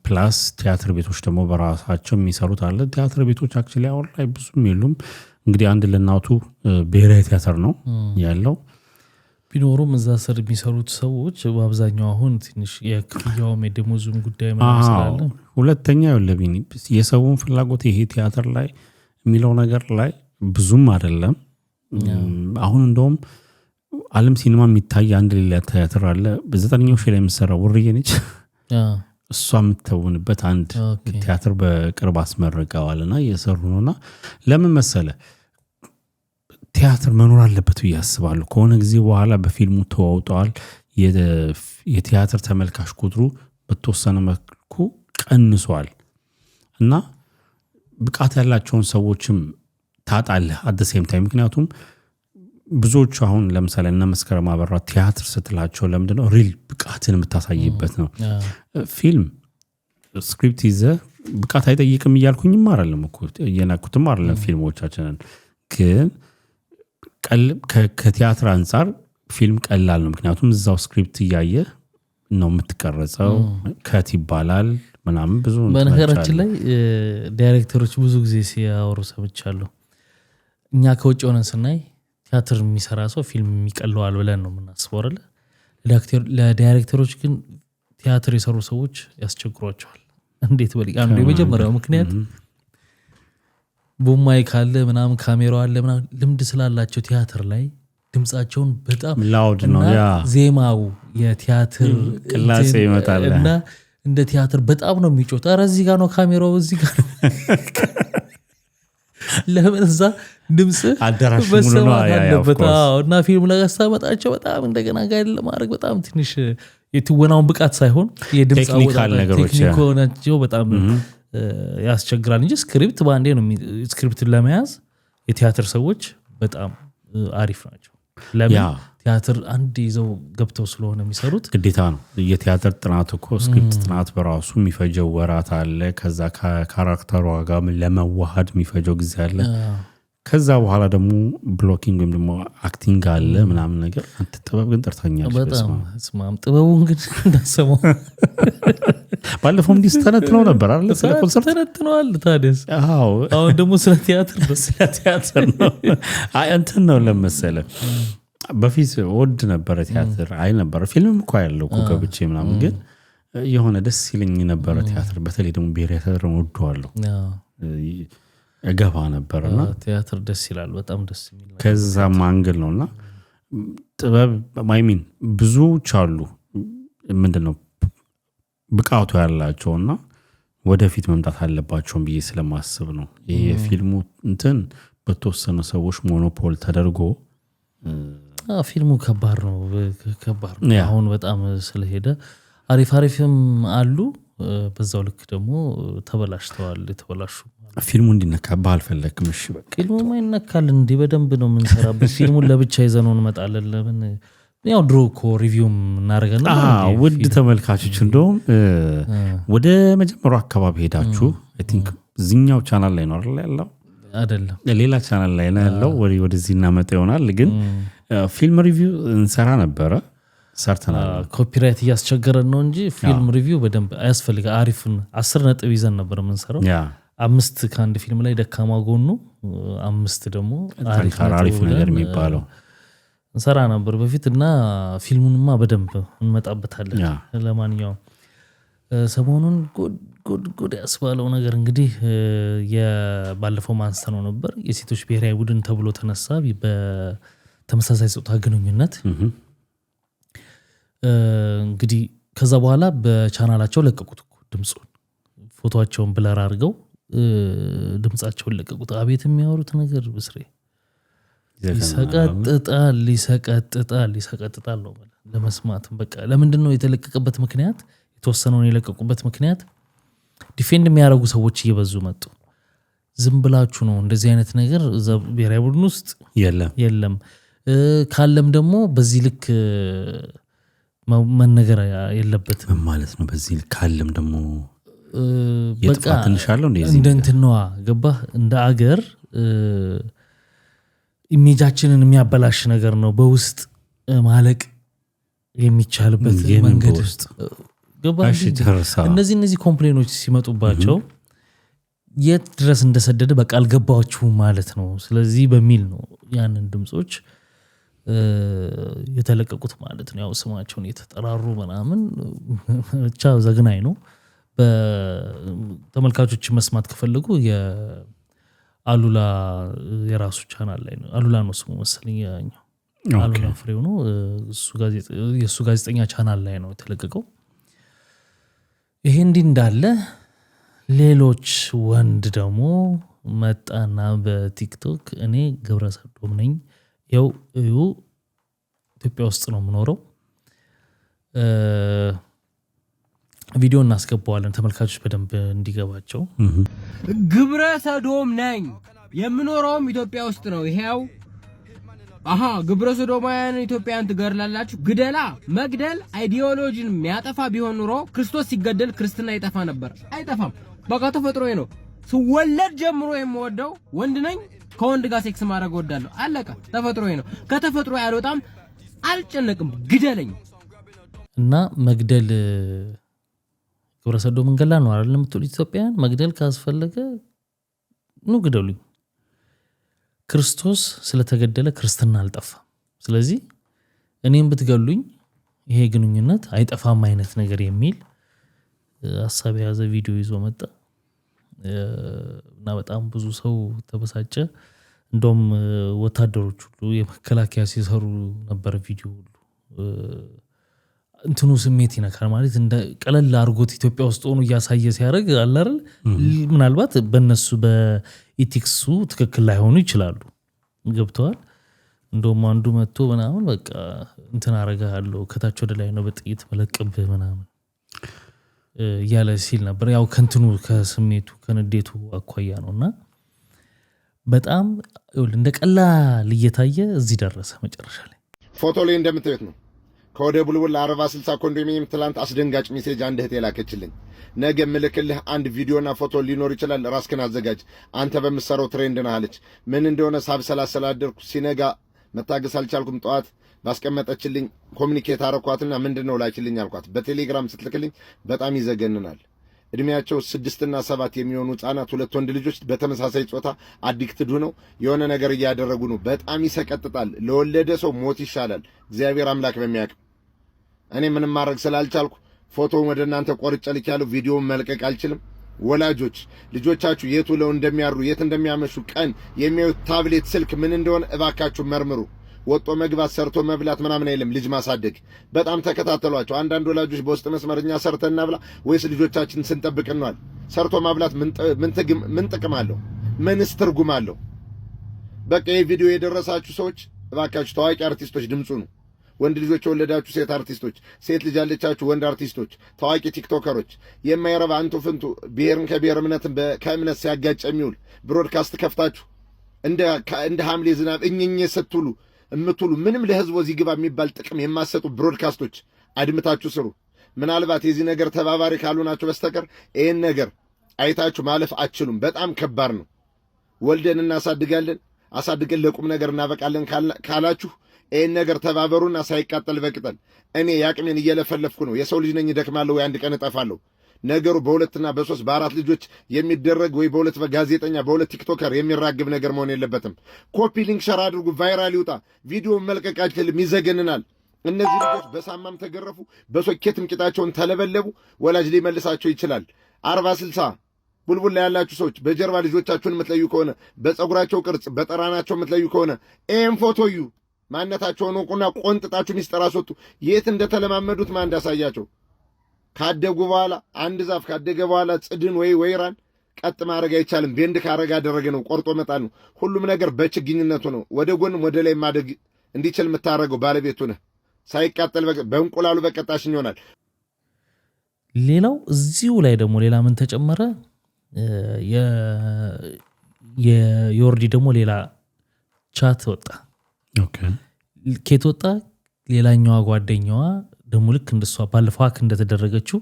ፕላስ ቲያትር ቤቶች ደግሞ በራሳቸው የሚሰሩት አለ። ቲያትር ቤቶች አክቹዋሊ አሁን ላይ ብዙም የሉም። እንግዲህ አንድ ለናቱ ብሔራዊ ቲያትር ነው ያለው። ቢኖሩም እዛ ስር የሚሰሩት ሰዎች በአብዛኛው አሁን ትንሽ የክፍያውም የደሞዙም ጉዳይ ምናምን ስላለ ሁለተኛ የለብኝ የሰውን ፍላጎት ይሄ ቲያትር ላይ የሚለው ነገር ላይ ብዙም አይደለም። አሁን እንደውም ዓለም ሲኒማ የሚታይ አንድ ሌላ ቲያትር አለ በ9ኛው ሺህ ላይ የምትሰራው ውርዬ ነች። እሷ የምትተውንበት አንድ ቲያትር በቅርብ አስመርቀዋልና እየሰሩ ነውና ለምን መሰለ ቲያትር መኖር አለበት ብዬ አስባለሁ። ከሆነ ጊዜ በኋላ በፊልሙ ተዋውጠዋል። የቲያትር ተመልካች ቁጥሩ በተወሰነ መልኩ ቀንሷል እና ብቃት ያላቸውን ሰዎችም ታጣለህ አት ዘ ሴም ታይም። ምክንያቱም ብዙዎቹ አሁን ለምሳሌ እነ መስከረም አበራ ቲያትር ስትላቸው ለምንድነው ሪል ብቃትን የምታሳይበት ነው። ፊልም ስክሪፕት ይዘህ ብቃት አይጠይቅም እያልኩኝም አይደለም እኮ እየናኩትም አይደለም። ፊልሞቻችንን ግን ከቲያትር አንፃር ፊልም ቀላል ነው። ምክንያቱም እዛው ስክሪፕት እያየ ነው የምትቀረጸው። ከት ይባላል ምናምን ብዙ በነገራችን ላይ ዳይሬክተሮች ብዙ ጊዜ ሲያወሩ ሰምቻለሁ። እኛ ከውጭ ሆነን ስናይ ቲያትር የሚሰራ ሰው ፊልም የሚቀለዋል ብለን ነው የምናስበው አይደል? ለዳይሬክተሮች ግን ቲያትር የሰሩ ሰዎች ያስቸግሯቸዋል። እንዴት በልቅ አንዱ የመጀመሪያው ምክንያት ቡማይ ካለ ምናምን ካሜራው አለ ምናምን ልምድ ስላላቸው ቲያትር ላይ ድምጻቸውን በጣም ላውድ ነው ያ ዜማው የቲያትር ቅላጼ ይመጣል እና እንደ ቲያትር በጣም ነው የሚጮት። ኧረ እዚህ ጋር ነው ካሜራው እዚህ ጋር ነው ለምን እዛ ድምጽ አዳራሽ ሙሉ ነው ያለበት እና ፊልም ላይ ያስተማጣቸው በጣም እንደገና ጋር ለማድረግ በጣም ትንሽ የትወናውን ብቃት ሳይሆን የድምጽ ቴክኒካል ነገሮች ቴክኒኮናቸው በጣም ያስቸግራል እንጂ ስክሪፕት ባንዴ ነው። ስክሪፕት ለመያዝ የቲያትር ሰዎች በጣም አሪፍ ናቸው። ለምን ቲያትር አንድ ይዘው ገብተው ስለሆነ የሚሰሩት ግዴታ ነው። የቲያትር ጥናት እኮ ስክሪፕት ጥናት በራሱ የሚፈጀው ወራት አለ። ከዛ ካራክተሩ ጋር ለመዋሃድ የሚፈጀው ጊዜ አለ። ከዛ በኋላ ደግሞ ብሎኪንግ ወይም ደግሞ አክቲንግ አለ ምናምን ነገር። አንተ ጥበብ ግን ጠርታኛለሽ። በጣም ስማም ጥበቡን ግን እንዳሰማው ባለፈው እንዲስተነትነው ነበር አይደል? ስለ ኮንሰርት ተነትነዋል። ታዲያስ አሁን ደግሞ ስለ ቲያትር ነው። አይ እንትን ነው ለመሰለ በፊት ወድ ነበር ቲያትር አይ ነበር። ፊልምም እኮ ያለው እኮ ገብቼ ምናምን ግን የሆነ ደስ ይለኝ ነበር ቲያትር። በተለይ ደግሞ ብሔራዊ ቲያትር ወደዋለሁ እገባ ነበርና ቲያትር ደስ ይላል። በጣም ደስ የሚል ከዛ ማንገል ነውና ጥበብ ማይሚን ብዙዎች አሉ ምንድነው ብቃቱ ያላቸውና ወደፊት መምጣት አለባቸው ብዬ ስለማስብ ነው። ይሄ የፊልሙ እንትን በተወሰነ ሰዎች ሞኖፖል ተደርጎ ፊልሙ ከባድ ነው። አሁን በጣም ስለሄደ አሪፍም አሉ። በዛው ልክ ደግሞ ተበላሽተዋል። የተበላሹ ፊልሙ እንዲነካብህ አልፈለክም። እሺ በቃ ፊልሙ ማይነካል እንዴ? በደንብ ነው የምንሰራበት። ፊልሙን ለብቻ ይዘነው እንመጣለን። ለምን ያው ድሮ እኮ ሪቪውም እናደርጋለን። ውድ ተመልካቾች እንደውም ወደ መጀመሪያው አካባቢ ሄዳችሁ አይ ቲንክ እዚህኛው ቻናል ላይ ነው ያለው አይደለም ሌላ ቻናል ላይ ነው ያለው። ወደዚህ እናመጣ ይሆናል። ግን ፊልም ሪቪው እንሰራ ነበረ ሰርተናል። ኮፒራይት እያስቸገረን ነው እንጂ ፊልም ሪቪው በደንብ አያስፈልግ። አሪፍን 10 ነጥብ ይዘን ነበር የምንሰራው። 5 ከአንድ ፊልም ላይ ደካማ ጎኑ 5 ደግሞ አሪፍ ነገር የሚባለው እንሰራ ነበር በፊት እና ፊልሙንማ በደንብ እንመጣበታለን። ለማንኛውም ሰሞኑን ጉድ ያስባለው ነገር እንግዲህ የባለፈው ማንስተነው ነበር። የሴቶች ብሔራዊ ቡድን ተብሎ ተነሳ በተመሳሳይ ጾታ ግንኙነት። እንግዲህ ከዛ በኋላ በቻናላቸው ለቀቁት ድምጹን፣ ፎቶአቸውን ብለር አድርገው ድምጻቸውን ለቀቁት። አቤት የሚያወሩት ነገር ብስሬ ይሰቀጥጣል ነው ለመስማት። በቃ ለምንድነው የተለቀቀበት ምክንያት? የተወሰነውን የለቀቁበት ምክንያት ዲፌንድ የሚያደርጉ ሰዎች እየበዙ መጡ። ዝም ብላችሁ ነው እንደዚህ አይነት ነገር እዛ ብሔራዊ ቡድን ውስጥ የለም። ካለም ደግሞ በዚህ ልክ መነገር የለበትም ማለት ነው። በዚህ ልክ ካለም ደግሞ በቃ እንደ እንትነዋ ገባህ እንደ አገር ኢሜጃችንን የሚያበላሽ ነገር ነው በውስጥ ማለቅ የሚቻልበት መንገድ ገባህ እነዚህ ኮምፕሌኖች ሲመጡባቸው የት ድረስ እንደሰደደ በቃ አልገባችሁም ማለት ነው ስለዚህ በሚል ነው ያንን ድምጾች የተለቀቁት ማለት ነው ያው ስማቸውን የተጠራሩ ምናምን ብቻ ዘግናኝ ነው በተመልካቾች መስማት ከፈለጉ የአሉላ የራሱ ቻናል ላይ ነው አሉላ ነው ስሙ መሰለኝ ያኛው አሉላ ፍሬው ነው የሱ ጋዜጠኛ ቻናል ላይ ነው የተለቀቀው ይሄ እንዲህ እንዳለ ሌሎች ወንድ ደግሞ መጣና በቲክቶክ እኔ ግብረ ሰዶም ነኝ ያው ኢትዮጵያ ውስጥ ነው የምኖረው ቪዲዮ እናስገባዋለን ተመልካቾች በደንብ እንዲገባቸው ግብረ ሰዶም ነኝ የምኖረውም ኢትዮጵያ ውስጥ ነው ይሄው ግብረ ሰዶማውያን ኢትዮጵያን ትገርላላችሁ ግደላ መግደል አይዲዮሎጂን የሚያጠፋ ቢሆን ኑሮ ክርስቶስ ሲገደል ክርስትና ይጠፋ ነበር አይጠፋም በቃ ተፈጥሮዬ ነው ስወለድ ጀምሮ የምወደው ወንድ ነኝ ከወንድ ጋር ሴክስ ማድረግ ወዳለሁ አለቀ ተፈጥሮዬ ነው ከተፈጥሮ ያልወጣም አልጨነቅም ግደለኝ እና መግደል ግብረ ሰዶም እንገላ ነው አይደል የምትሉ ኢትዮጵያውያን መግደል ካስፈለገ ነው ግደሉኝ ክርስቶስ ስለተገደለ ክርስትና አልጠፋም ስለዚህ እኔም ብትገሉኝ ይሄ ግንኙነት አይጠፋም አይነት ነገር የሚል ሐሳብ የያዘ ቪዲዮ ይዞ መጣ እና በጣም ብዙ ሰው ተበሳጨ እንደውም ወታደሮች ሁሉ የመከላከያ ሲሰሩ ነበር ቪዲዮ ሁሉ እንትኑ ስሜት ይነካል ማለት እንደ ቀለል አርጎት ኢትዮጵያ ውስጥ ሆኖ ያሳየ ሲያደርግ አለ አይደል ምናልባት በእነሱ በኢቲክሱ ትክክል ላይሆኑ ይችላሉ ገብተዋል እንደውም አንዱ መጥቶ ምናምን በቃ እንትን አረጋለሁ ከታች ወደ ላይ ነው በጥይት መለቀብህ ምናምን ያለ ሲል ነበር ያው ከንትኑ ከስሜቱ ከንዴቱ አኳያ ነውና በጣም እንደ ቀላል እየታየ እዚህ ደረሰ መጨረሻ ላይ ፎቶ ላይ እንደምታዩት ነው ከወደ ቡልቡል 40-60 ኮንዶሚኒየም ትላንት አስደንጋጭ ሜሴጅ አንድ እህቴ ላከችልኝ ነገ ምልክልህ አንድ ቪዲዮና ፎቶ ሊኖር ይችላል ራስክን አዘጋጅ አንተ በመሰረው ትሬንድ ነህ አለች ምን እንደሆነ ሳብሰላሰላደርኩ ሲነጋ መታገስ አልቻልኩም ጠዋት ባስቀመጠችልኝ ኮሙኒኬት አረኳትና ምንድነው ላኪልኝ አልኳት በቴሌግራም ስትልክልኝ በጣም ይዘገንናል እድሜያቸው 6 እና 7 የሚሆኑ ህፃናት ሁለት ወንድ ልጆች በተመሳሳይ ጾታ አዲክትድ ሆነው የሆነ ነገር እያደረጉ ነው በጣም ይሰቀጥጣል ለወለደ ሰው ሞት ይሻላል እግዚአብሔር አምላክ በሚያውቅ እኔ ምንም ማድረግ ስላልቻልኩ ፎቶውን ወደ እናንተ ቆርጬ ልኬያለሁ ቪዲዮውን መልቀቅ አልችልም ወላጆች ልጆቻችሁ የት ውለው እንደሚያሩ የት እንደሚያመሹ ቀን የሚያዩት ታብሌት ስልክ ምን እንደሆነ እባካችሁ መርምሩ ወጦ መግባት ሰርቶ መብላት ምናምን አይደለም ልጅ ማሳደግ በጣም ተከታተሏቸው አንዳንድ ወላጆች በውስጥ መስመርኛ ሰርተና ብላ ወይስ ልጆቻችን ስንጠብቅናል ሰርቶ ማብላት ምን ጥቅም አለው ምንስ ትርጉም አለው በቃ ይሄ ቪዲዮ የደረሳችሁ ሰዎች እባካችሁ ታዋቂ አርቲስቶች ድምጹ ነው ወንድ ልጆች ወለዳችሁ ሴት አርቲስቶች ሴት ልጅ ያለቻችሁ ወንድ አርቲስቶች ታዋቂ ቲክቶከሮች የማይረባ አንቱ ፍንቱ ብሔርን ከብሔር እምነትን ከእምነት ሲያጋጭ የሚውል ብሮድካስት ከፍታችሁ እንደ ሐምሌ ዝናብ እኝኝ ስትሉ እምትሉ ምንም ለህዝብ ወዚህ ግባ የሚባል ጥቅም የማሰጡ ብሮድካስቶች አድምታችሁ ስሩ ምናልባት የዚህ ነገር ተባባሪ ካልሆናችሁ በስተቀር ይሄን ነገር አይታችሁ ማለፍ አትችሉም በጣም ከባድ ነው ወልደን እናሳድጋለን አሳድገን ለቁም ነገር እናበቃለን ካላችሁ ይሄን ነገር ተባበሩና ሳይቃጠል በቅጠል እኔ ያቅሜን እየለፈለፍኩ ነው የሰው ልጅ ነኝ ደክማለሁ ወይ አንድ ቀን እጠፋለሁ ነገሩ በሁለትና በሶስት በአራት ልጆች የሚደረግ ወይ በሁለት በጋዜጠኛ በሁለት ቲክቶከር የሚራግብ ነገር መሆን የለበትም ኮፒ ሊንክ ሸር አድርጉ ቫይራል ይውጣ ቪዲዮ መልቀቅ አይችልም ይዘገንናል እነዚህ ልጆች በሳማም ተገረፉ በሶኬትም ቂጣቸውን ተለበለቡ ወላጅ ሊመልሳቸው ይችላል 40-60 ቡልቡል ላይ ያላችሁ ሰዎች በጀርባ ልጆቻችሁን የምትለዩ ከሆነ በፀጉራቸው ቅርጽ በጠራናቸው የምትለዩ ከሆነ ኤም ፎቶዩ ማንነታቸውን ወቁና ቆንጥጣችሁ ሚስጥር አስወጡ የት እንደተለማመዱት ማን እንዳሳያቸው ካደጉ በኋላ አንድ ዛፍ ካደገ በኋላ ጽድን ወይ ወይራን ቀጥ ማድረግ አይቻልም ቤንድ ካረጋ ያደረገ ነው ቆርጦ መጣል ነው ሁሉም ነገር በችግኝነቱ ነው ወደ ጎንም ወደ ላይ ማደግ እንዲችል የምታረገው ባለቤቱ ነህ ሳይቃጠል በእንቁላሉ በቀጣሽኝ ይሆናል ሌላው እዚሁ ላይ ደግሞ ሌላ ምን ተጨመረ የዮርዲ ደግሞ ሌላ ቻት ወጣ ኦኬ ኬት ወጣ ሌላኛዋ ጓደኛዋ ደግሞ ልክ እንደሷ ባለፈው ሀክ እንደተደረገችው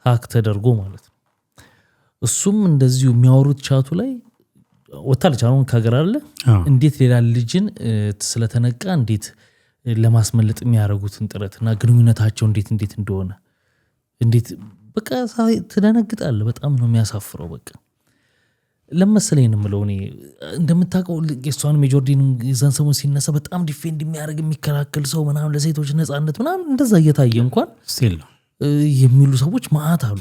ሀክ ተደርጎ ማለት ነው። እሱም እንደዚሁ የሚያወሩት ቻቱ ላይ ወታለች አሁን ከሀገር አለ እንዴት ሌላ ልጅን ስለተነቃ እንዴት ለማስመለጥ የሚያደርጉትን ጥረት እና ግንኙነታቸው እንዴት እንደሆነ እንዴት በቃ ትደነግጣለህ። በጣም ነው የሚያሳፍረው። በቃ ለመሰለኝ ነው የምለው እኔ እንደምታውቀው የእሷንም የጆርዲን የዛን ሰሞን ሲነሳ በጣም ዲፌንድ የሚያደርግ የሚከላከል ሰው ምናምን ለሴቶች ነፃነት ምናምን እንደዛ እየታየ እንኳን የሚሉ ሰዎች ማአት አሉ።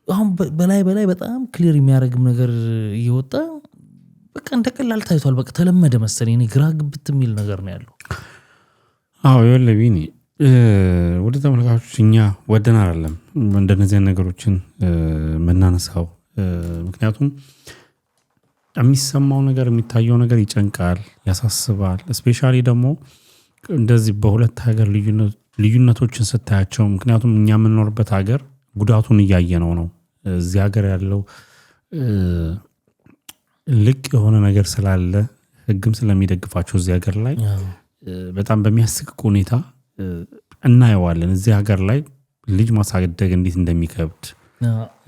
አሁን በላይ በጣም ክሊር የሚያደርግም ነገር እየወጣ በቃ እንደቀላል ታይቷል። በቃ ተለመደ መሰለኝ። እኔ ግራ ግብት የሚል ነገር ነው ያለው። አዎ የለቢኒ ወደ ተመልካቾች እኛ ወደን አይደለም እንደነዚህ ነገሮችን መናነሳው። ምክንያቱም የሚሰማው ነገር የሚታየው ነገር ይጨንቃል፣ ያሳስባል። ስፔሻሊ ደግሞ እንደዚህ በሁለት ሀገር ልዩነቶችን ስታያቸው ምክንያቱም እኛ የምንኖርበት ሀገር ጉዳቱን እያየነው ነው። እዚህ ሀገር ያለው ልቅ የሆነ ነገር ስላለ ህግም ስለሚደግፋቸው እዚህ ሀገር ላይ በጣም በሚያስቅ ሁኔታ እናየዋለን። እዚህ ሀገር ላይ ልጅ ማሳደግ እንዴት እንደሚከብድ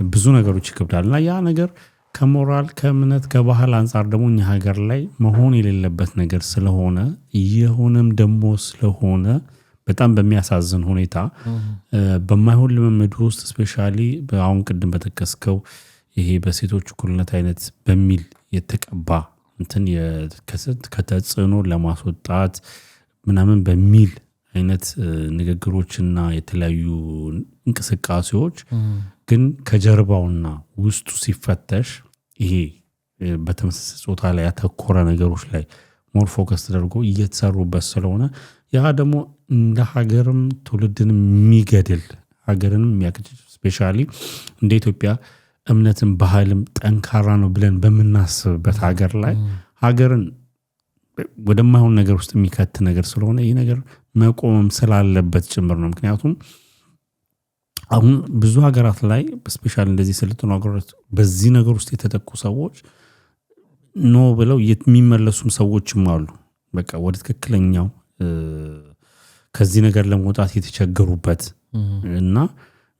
ብዙ ነገሮች ይከብዳል። እና ያ ነገር ከሞራል ከእምነት ከባህል አንጻር ደግሞ እኛ ሀገር ላይ መሆን የሌለበት ነገር ስለሆነ የሆነም ደግሞ ስለሆነ በጣም በሚያሳዝን ሁኔታ በማይሆን ልምምድ ውስጥ ስፔሻሊ አሁን ቅድም በተከስከው ይሄ በሴቶች እኩልነት አይነት በሚል የተቀባ እንትን ከተጽዕኖ ለማስወጣት ምናምን በሚል አይነት ንግግሮችና የተለያዩ እንቅስቃሴዎች ግን ከጀርባውና ውስጡ ሲፈተሽ ይሄ በተመሳሳይ ጾታ ላይ ያተኮረ ነገሮች ላይ ሞር ፎከስ ተደርጎ እየተሰሩበት ስለሆነ ያ ደግሞ እንደ ሀገርም ትውልድን የሚገድል ሀገርንም የሚያክጭ ስፔሻሊ እንደ ኢትዮጵያ እምነትን ባህልም ጠንካራ ነው ብለን በምናስብበት ሀገር ላይ ሀገርን ወደማይሆን ነገር ውስጥ የሚከት ነገር ስለሆነ ይህ ነገር መቆምም ስላለበት ጭምር ነው። ምክንያቱም አሁን ብዙ ሀገራት ላይ ስፔሻሊ እንደዚህ ስልጡን ሀገራት በዚህ ነገር ውስጥ የተጠቁ ሰዎች ኖ ብለው የሚመለሱም ሰዎችም አሉ። በቃ ወደ ትክክለኛው ከዚህ ነገር ለመውጣት የተቸገሩበት እና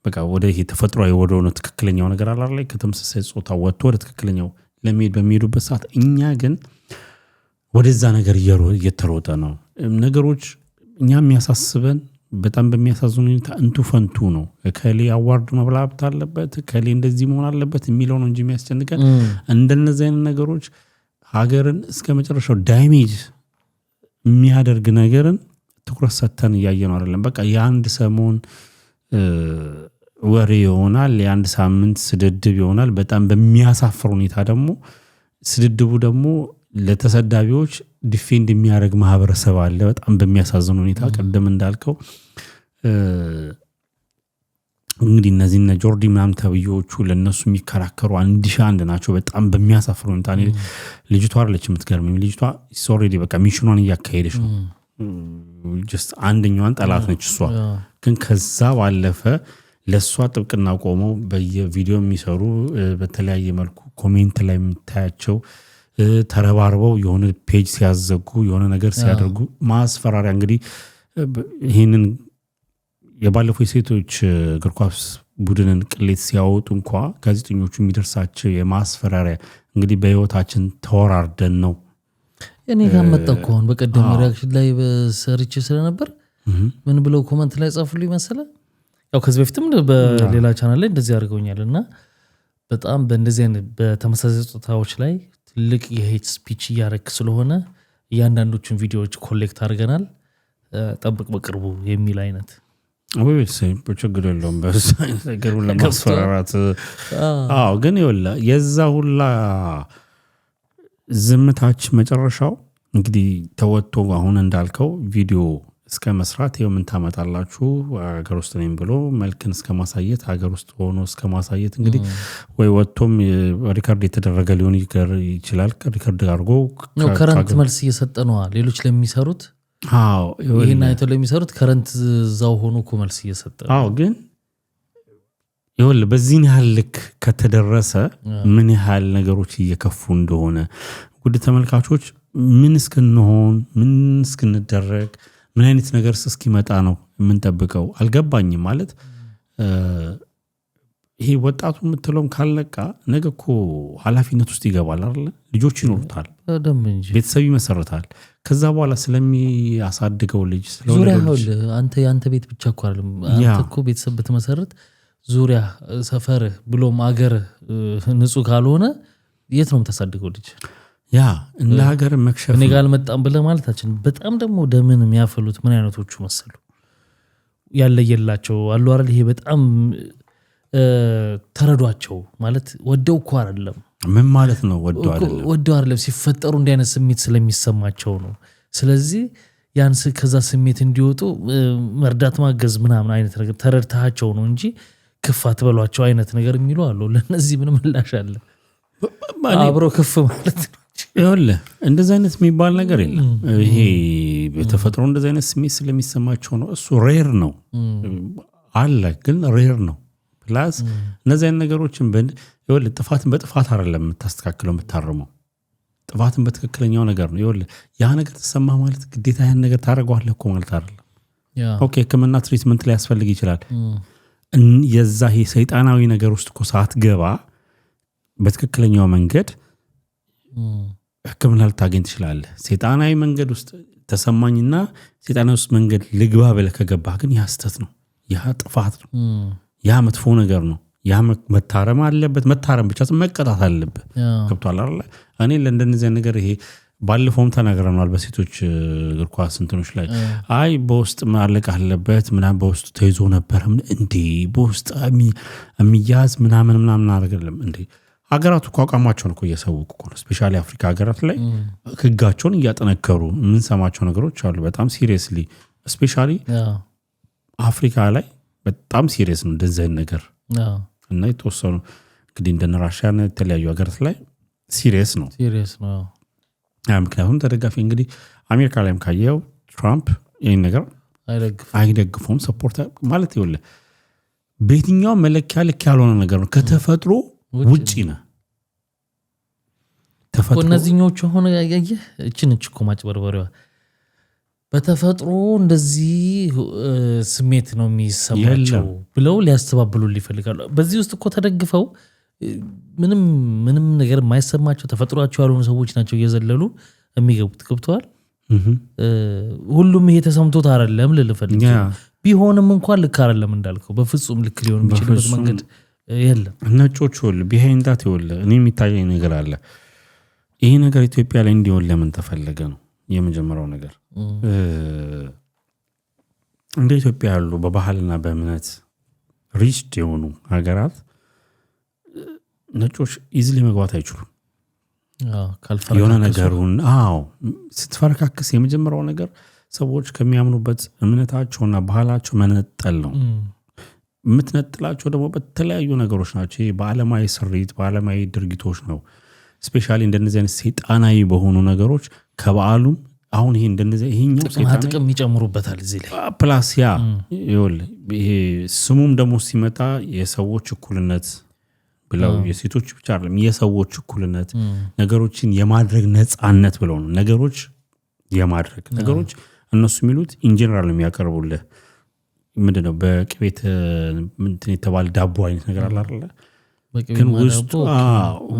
በቃ ወደ ይሄ ተፈጥሯዊ ወደ ሆነ ትክክለኛው ነገር አላር ላይ ከተመሳሳይ ጾታ ወጥቶ ወደ ትክክለኛው ለመሄድ በሚሄዱበት ሰዓት እኛ ግን ወደዛ ነገር እየተሮጠ ነው። ነገሮች እኛ የሚያሳስበን በጣም በሚያሳዝኑ ሁኔታ እንቱ ፈንቱ ነው። ከሌ አዋርድ መብላት አለበት ከሌ እንደዚህ መሆን አለበት የሚለው ነው እንጂ የሚያስጨንቀን እንደነዚህ አይነት ነገሮች ሀገርን እስከ መጨረሻው ዳሜጅ የሚያደርግ ነገርን ትኩረት ሰጥተን እያየነው አይደለም። በቃ የአንድ ሰሞን ወሬ ይሆናል፣ የአንድ ሳምንት ስድድብ ይሆናል። በጣም በሚያሳፍር ሁኔታ ደግሞ ስድድቡ ደግሞ ለተሰዳቢዎች ዲፌንድ የሚያደርግ ማህበረሰብ አለ። በጣም በሚያሳዝን ሁኔታ ቀደም እንዳልከው እንግዲህ እነዚህ ጆርዲ ምናምን ተብዮቹ ለነሱ የሚከራከሩ 1001 ናቸው። በጣም በሚያሳፍር ሁኔታ ልጅቷ አይደለች የምትገርመኝ። ልጅቷ ኦልሬዲ በቃ ሚሽኗን እያካሄደች ነው። ጀስት አንደኛዋን ጠላት ነች እሷ። ግን ከዛ ባለፈ ለሷ ጥብቅና ቆመው በየቪዲዮ የሚሰሩ በተለያየ መልኩ ኮሜንት ላይ የምታያቸው ተረባርበው የሆነ ፔጅ ሲያዘጉ የሆነ ነገር ሲያደርጉ ማስፈራሪያ እንግዲህ ይሄንን የባለፈው የሴቶች እግር ኳስ ቡድንን ቅሌት ሲያወጡ እንኳ ጋዜጠኞቹ የሚደርሳቸው የማስፈራሪያ እንግዲህ በህይወታችን ተወራርደን ነው። እኔ ጋር መጣው ከሆነ በቀደም ሪአክሽን ላይ በሰርች ስለነበር ምን ብለው ኮሜንት ላይ ጻፉልኝ መሰለህ። ያው ከዚህ በፊትም በሌላ ቻናል ላይ እንደዚህ አድርገውኛልና በጣም በእንደዚህ አይነት በተመሳሳይ ጾታዎች ላይ ትልቅ የሄት ስፒች እያደረክ ስለሆነ እያንዳንዶቹን ቪዲዮዎች ኮሌክት አድርገናል፣ ጠብቅ በቅርቡ የሚል አይነት ወይስ በችግር የለውም በዛ ነገር ለማስፈራራት። አዎ ግን ይወላ የዛ ሁላ ዝምታች መጨረሻው እንግዲህ ተወጥቶ አሁን እንዳልከው ቪዲዮ እስከ መስራት ይኸው ምን ታመጣላችሁ ሀገር ውስጥ ነኝ ብሎ መልክን እስከ ማሳየት ሀገር ውስጥ ሆኖ እስከ ማሳየት እንግዲህ ወይ ወጥቶም ሪከርድ የተደረገ ሊሆን ይችላል። ሪከርድ አድርጎ ከረንት መልስ እየሰጠ ነው ሌሎች ለሚሰሩት። አዎ ይሄን አይተው ለሚሰሩት ከረንት ዛው ሆኖ እኮ መልስ እየሰጠ ነው። አዎ ግን ይወል በዚህን ያህል ልክ ከተደረሰ ምን ያህል ነገሮች እየከፉ እንደሆነ ውድ ተመልካቾች ምን እስክንሆን ምን እስክንደረግ ምን አይነት ነገር እስኪመጣ ነው የምንጠብቀው? አልገባኝም። ማለት ይሄ ወጣቱ የምትለውም ካልነቃ ነገ እኮ ኃላፊነት ውስጥ ይገባል አይደል? ልጆች ይኖሩታል፣ ቤተሰብ ይመሰርታል። ከዛ በኋላ ስለሚያሳድገው ልጅ ዙሪያ አንተ ያንተ ቤት ብቻ እኮ አይደለም። አንተ እኮ ቤተሰብ ብትመሰርት ዙሪያ ሰፈር ብሎም አገር ንጹህ ካልሆነ የት ነው የምታሳድገው ልጅ? ያ እንደ ሀገር መክሸፍ እኔ ጋር አልመጣም ብለህ ማለታችን። በጣም ደግሞ ደምን የሚያፈሉት ምን አይነቶቹ መሰሉ? ያለየላቸው አሉ አይደል? ይሄ በጣም ተረዷቸው ማለት ወደው እኮ አይደለም። ምን ማለት ነው ወደው አይደለም? ሲፈጠሩ እንዲህ አይነት ስሜት ስለሚሰማቸው ነው። ስለዚህ ያንስ ከዛ ስሜት እንዲወጡ መርዳት ማገዝ ምናምን አይነት ነገር ተረድታቸው ነው እንጂ ክፋት በሏቸው አይነት ነገር የሚሉ አሉ። ለነዚህ ምን ምላሽ አለ? አብሮ ክፍ ማለት ነው። ይኸውልህ እንደዚህ አይነት የሚባል ነገር የለም። ይሄ በተፈጥሮ እንደዚህ አይነት ስሜት ስለሚሰማቸው ነው። እሱ ሬር ነው አለ፣ ግን ሬር ነው። ፕላስ እነዚህ አይነት ነገሮችን ይኸውልህ ጥፋትን በጥፋት አይደለም የምታስተካክለው የምታርመው፣ ጥፋትን በትክክለኛው ነገር ነው። ይኸውልህ ያ ነገር ተሰማ ማለት ግዴታ ያን ነገር ታደርገዋለህ እኮ ማለት አይደለም። ኦኬ ሕክምና ትሪትመንት ላይ ያስፈልግ ይችላል። የዛ ይሄ ሰይጣናዊ ነገር ውስጥ እኮ ሳትገባ በትክክለኛው መንገድ ሕክምና ልታገኝ ትችላለህ። ሰይጣናዊ መንገድ ውስጥ ተሰማኝና ሰይጣናዊ ውስጥ መንገድ ልግባ ብለህ ከገባህ ግን ያ ስተት ነው፣ ያ ጥፋት ነው፣ ያ መጥፎ ነገር ነው። ያ መታረም አለበት። መታረም ብቻ መቀጣት አለበት። ገብቶሃል አይደል? እኔ ለእንደነዚህ ነገር ይሄ ባለፈውም ተናግረናል በሴቶች እግር ኳስ እንትኖች ላይ አይ በውስጥ ማለቅ አለበት ምናምን በውስጥ ተይዞ ነበር እንዴ በውስጥ የሚያዝ ምናምን አይደለም እንዴ። ሀገራቱ እኮ አቋማቸውን እኮ እያሳወቁ እኮ ነው። ስፔሻሊ አፍሪካ ሀገራት ላይ ህጋቸውን እያጠነከሩ የምንሰማቸው ነገሮች አሉ። በጣም ሲሪየስሊ ስፔሻሊ አፍሪካ ላይ በጣም ሲሪየስ ነው እንደዚህ አይነት ነገር እና የተወሰኑ እንግዲህ እንደነ ራሽያ እና የተለያዩ ሀገራት ላይ ሲሪየስ ነው። ምክንያቱም ተደጋፊ እንግዲህ አሜሪካ ላይም ካየው ትራምፕ ይህን ነገር አይደግፉም። ሰፖርት ማለት ይኸውልህ በየትኛው መለኪያ ልክ ያልሆነ ነገር ነው። ከተፈጥሮ ውጪ ነህ። ተፈጥሮ እነዚህኞቹ ሆነ ያየህ እቺ እኮ ማጭበርበሪዋ በተፈጥሮ እንደዚህ ስሜት ነው የሚሰማቸው ብለው ሊያስተባብሉ ይፈልጋሉ። በዚህ ውስጥ እኮ ተደግፈው ምንም ነገር የማይሰማቸው ተፈጥሯቸው ያልሆኑ ሰዎች ናቸው እየዘለሉ የሚገቡት። ገብተዋል። ሁሉም ይሄ ተሰምቶት አይደለም ልልፈልግ ቢሆንም እንኳን ልክ አይደለም እንዳልከው በፍጹም ልክ ሊሆን የሚችልበት መንገድ የለም። ነጮች ሁሉ ቢሃይንድ ዳት ይወለ እኔ የሚታየኝ ነገር አለ። ይሄ ነገር ኢትዮጵያ ላይ እንዲሆን ለምን ተፈለገ ነው የመጀመሪያው ነገር። እንደ ኢትዮጵያ ያሉ በባህልና በእምነት ሪችድ የሆኑ ሀገራት ነጮች ኢዝሊ መግባት አይችሉም። የሆነ ነገሩን ስትፈረካክስ የመጀመሪያው ነገር ሰዎች ከሚያምኑበት እምነታቸውና ባህላቸው መነጠል ነው። የምትነጥላቸው ደግሞ በተለያዩ ነገሮች ናቸው። በዓለማዊ ስሪት በዓለማዊ ድርጊቶች ነው። ስፔሻሊ እንደነዚህ አይነት ሰይጣናዊ በሆኑ ነገሮች ከበዓሉም አሁን ይሄ እንደነዚህ ይሄኛው ሰይጣን ጥቅም ይጨምሩበታል እዚህ ላይ ፕላስ ያ ይሄ ስሙም ደግሞ ሲመጣ የሰዎች እኩልነት ብለው የሴቶች ብቻ አይደለም የሰዎች እኩልነት ነገሮችን የማድረግ ነፃነት ብለው ነው ነገሮች የማድረግ ነገሮች እነሱ የሚሉት ኢንጀነራል የሚያቀርቡልህ ምንድነው በቅቤት ምንድን የተባለ ዳቦ አይነት ነገር አለ አይደል? ግን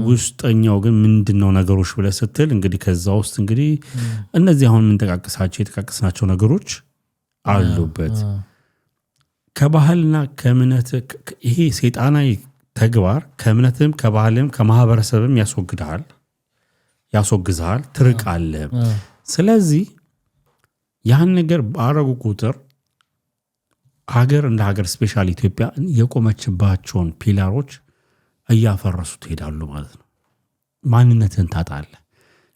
ውስጠኛው ግን ምንድነው ነገሮች ብለህ ስትል እንግዲህ ከዛ ውስጥ እንግዲህ እነዚህ አሁን የምንጠቃቅሳቸው የተቃቀስናቸው ነገሮች አሉበት። ከባህልና ከእምነት ይሄ ሰይጣናዊ ተግባር ከእምነትም ከባህልም ከማህበረሰብም ያስወግዝሃል ትርቃለህ። ስለዚህ ያን ነገር ባረጉ ቁጥር ሀገር እንደ ሀገር ስፔሻሊ ኢትዮጵያ የቆመችባቸውን ፒላሮች እያፈረሱ ትሄዳሉ ማለት ነው። ማንነትን ታጣለህ።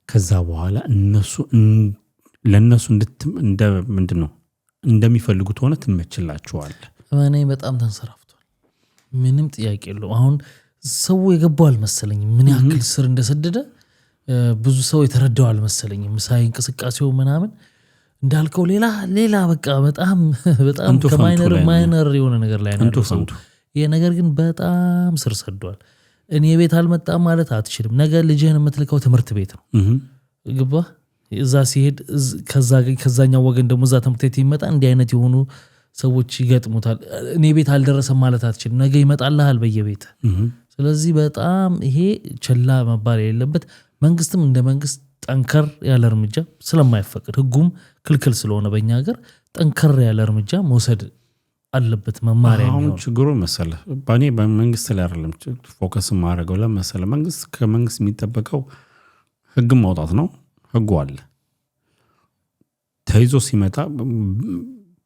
ከዛ በኋላ ለነሱ ምንድነው እንደሚፈልጉት ሆነ ትመችላቸዋለህ። እኔ በጣም ተንሰራፍቷል። ምንም ጥያቄ የለውም። አሁን ሰው የገባው አልመሰለኝም ምን ያክል ስር እንደሰደደ ብዙ ሰው የተረዳው አልመሰለኝም። ሳይ እንቅስቃሴው ምናምን እንዳልከው ሌላ በቃ በጣም ከማይነር የሆነ ነገር ላይ ነው። ይሄ ነገር ግን በጣም ስር ሰዷል። እኔ ቤት አልመጣም ማለት አትችልም። ነገ ልጅህን የምትልከው ትምህርት ቤት ነው ግባ እዛ ሲሄድ ከዛኛው ወገን ደግሞ እዛ ትምህርት ቤት ይመጣ እንዲህ አይነት የሆኑ ሰዎች ይገጥሙታል። እኔ ቤት አልደረሰም ማለት አትችልም፣ ነገ ይመጣልሃል በየቤት። ስለዚህ በጣም ይሄ ችላ መባል የሌለበት መንግስትም እንደ መንግስት ጠንከር ያለ እርምጃ ስለማይፈቅድ ህጉም ክልክል ስለሆነ በእኛ ሀገር ጠንከር ያለ እርምጃ መውሰድ አለበት። መማሪያ አሁን ችግሩ መሰለ በእኔ በመንግስት ላይ አይደለም ፎከስ ማድረገው ለመሰለ መንግስት ከመንግስት የሚጠበቀው ህግ ማውጣት ነው። ህጉ አለ ተይዞ ሲመጣ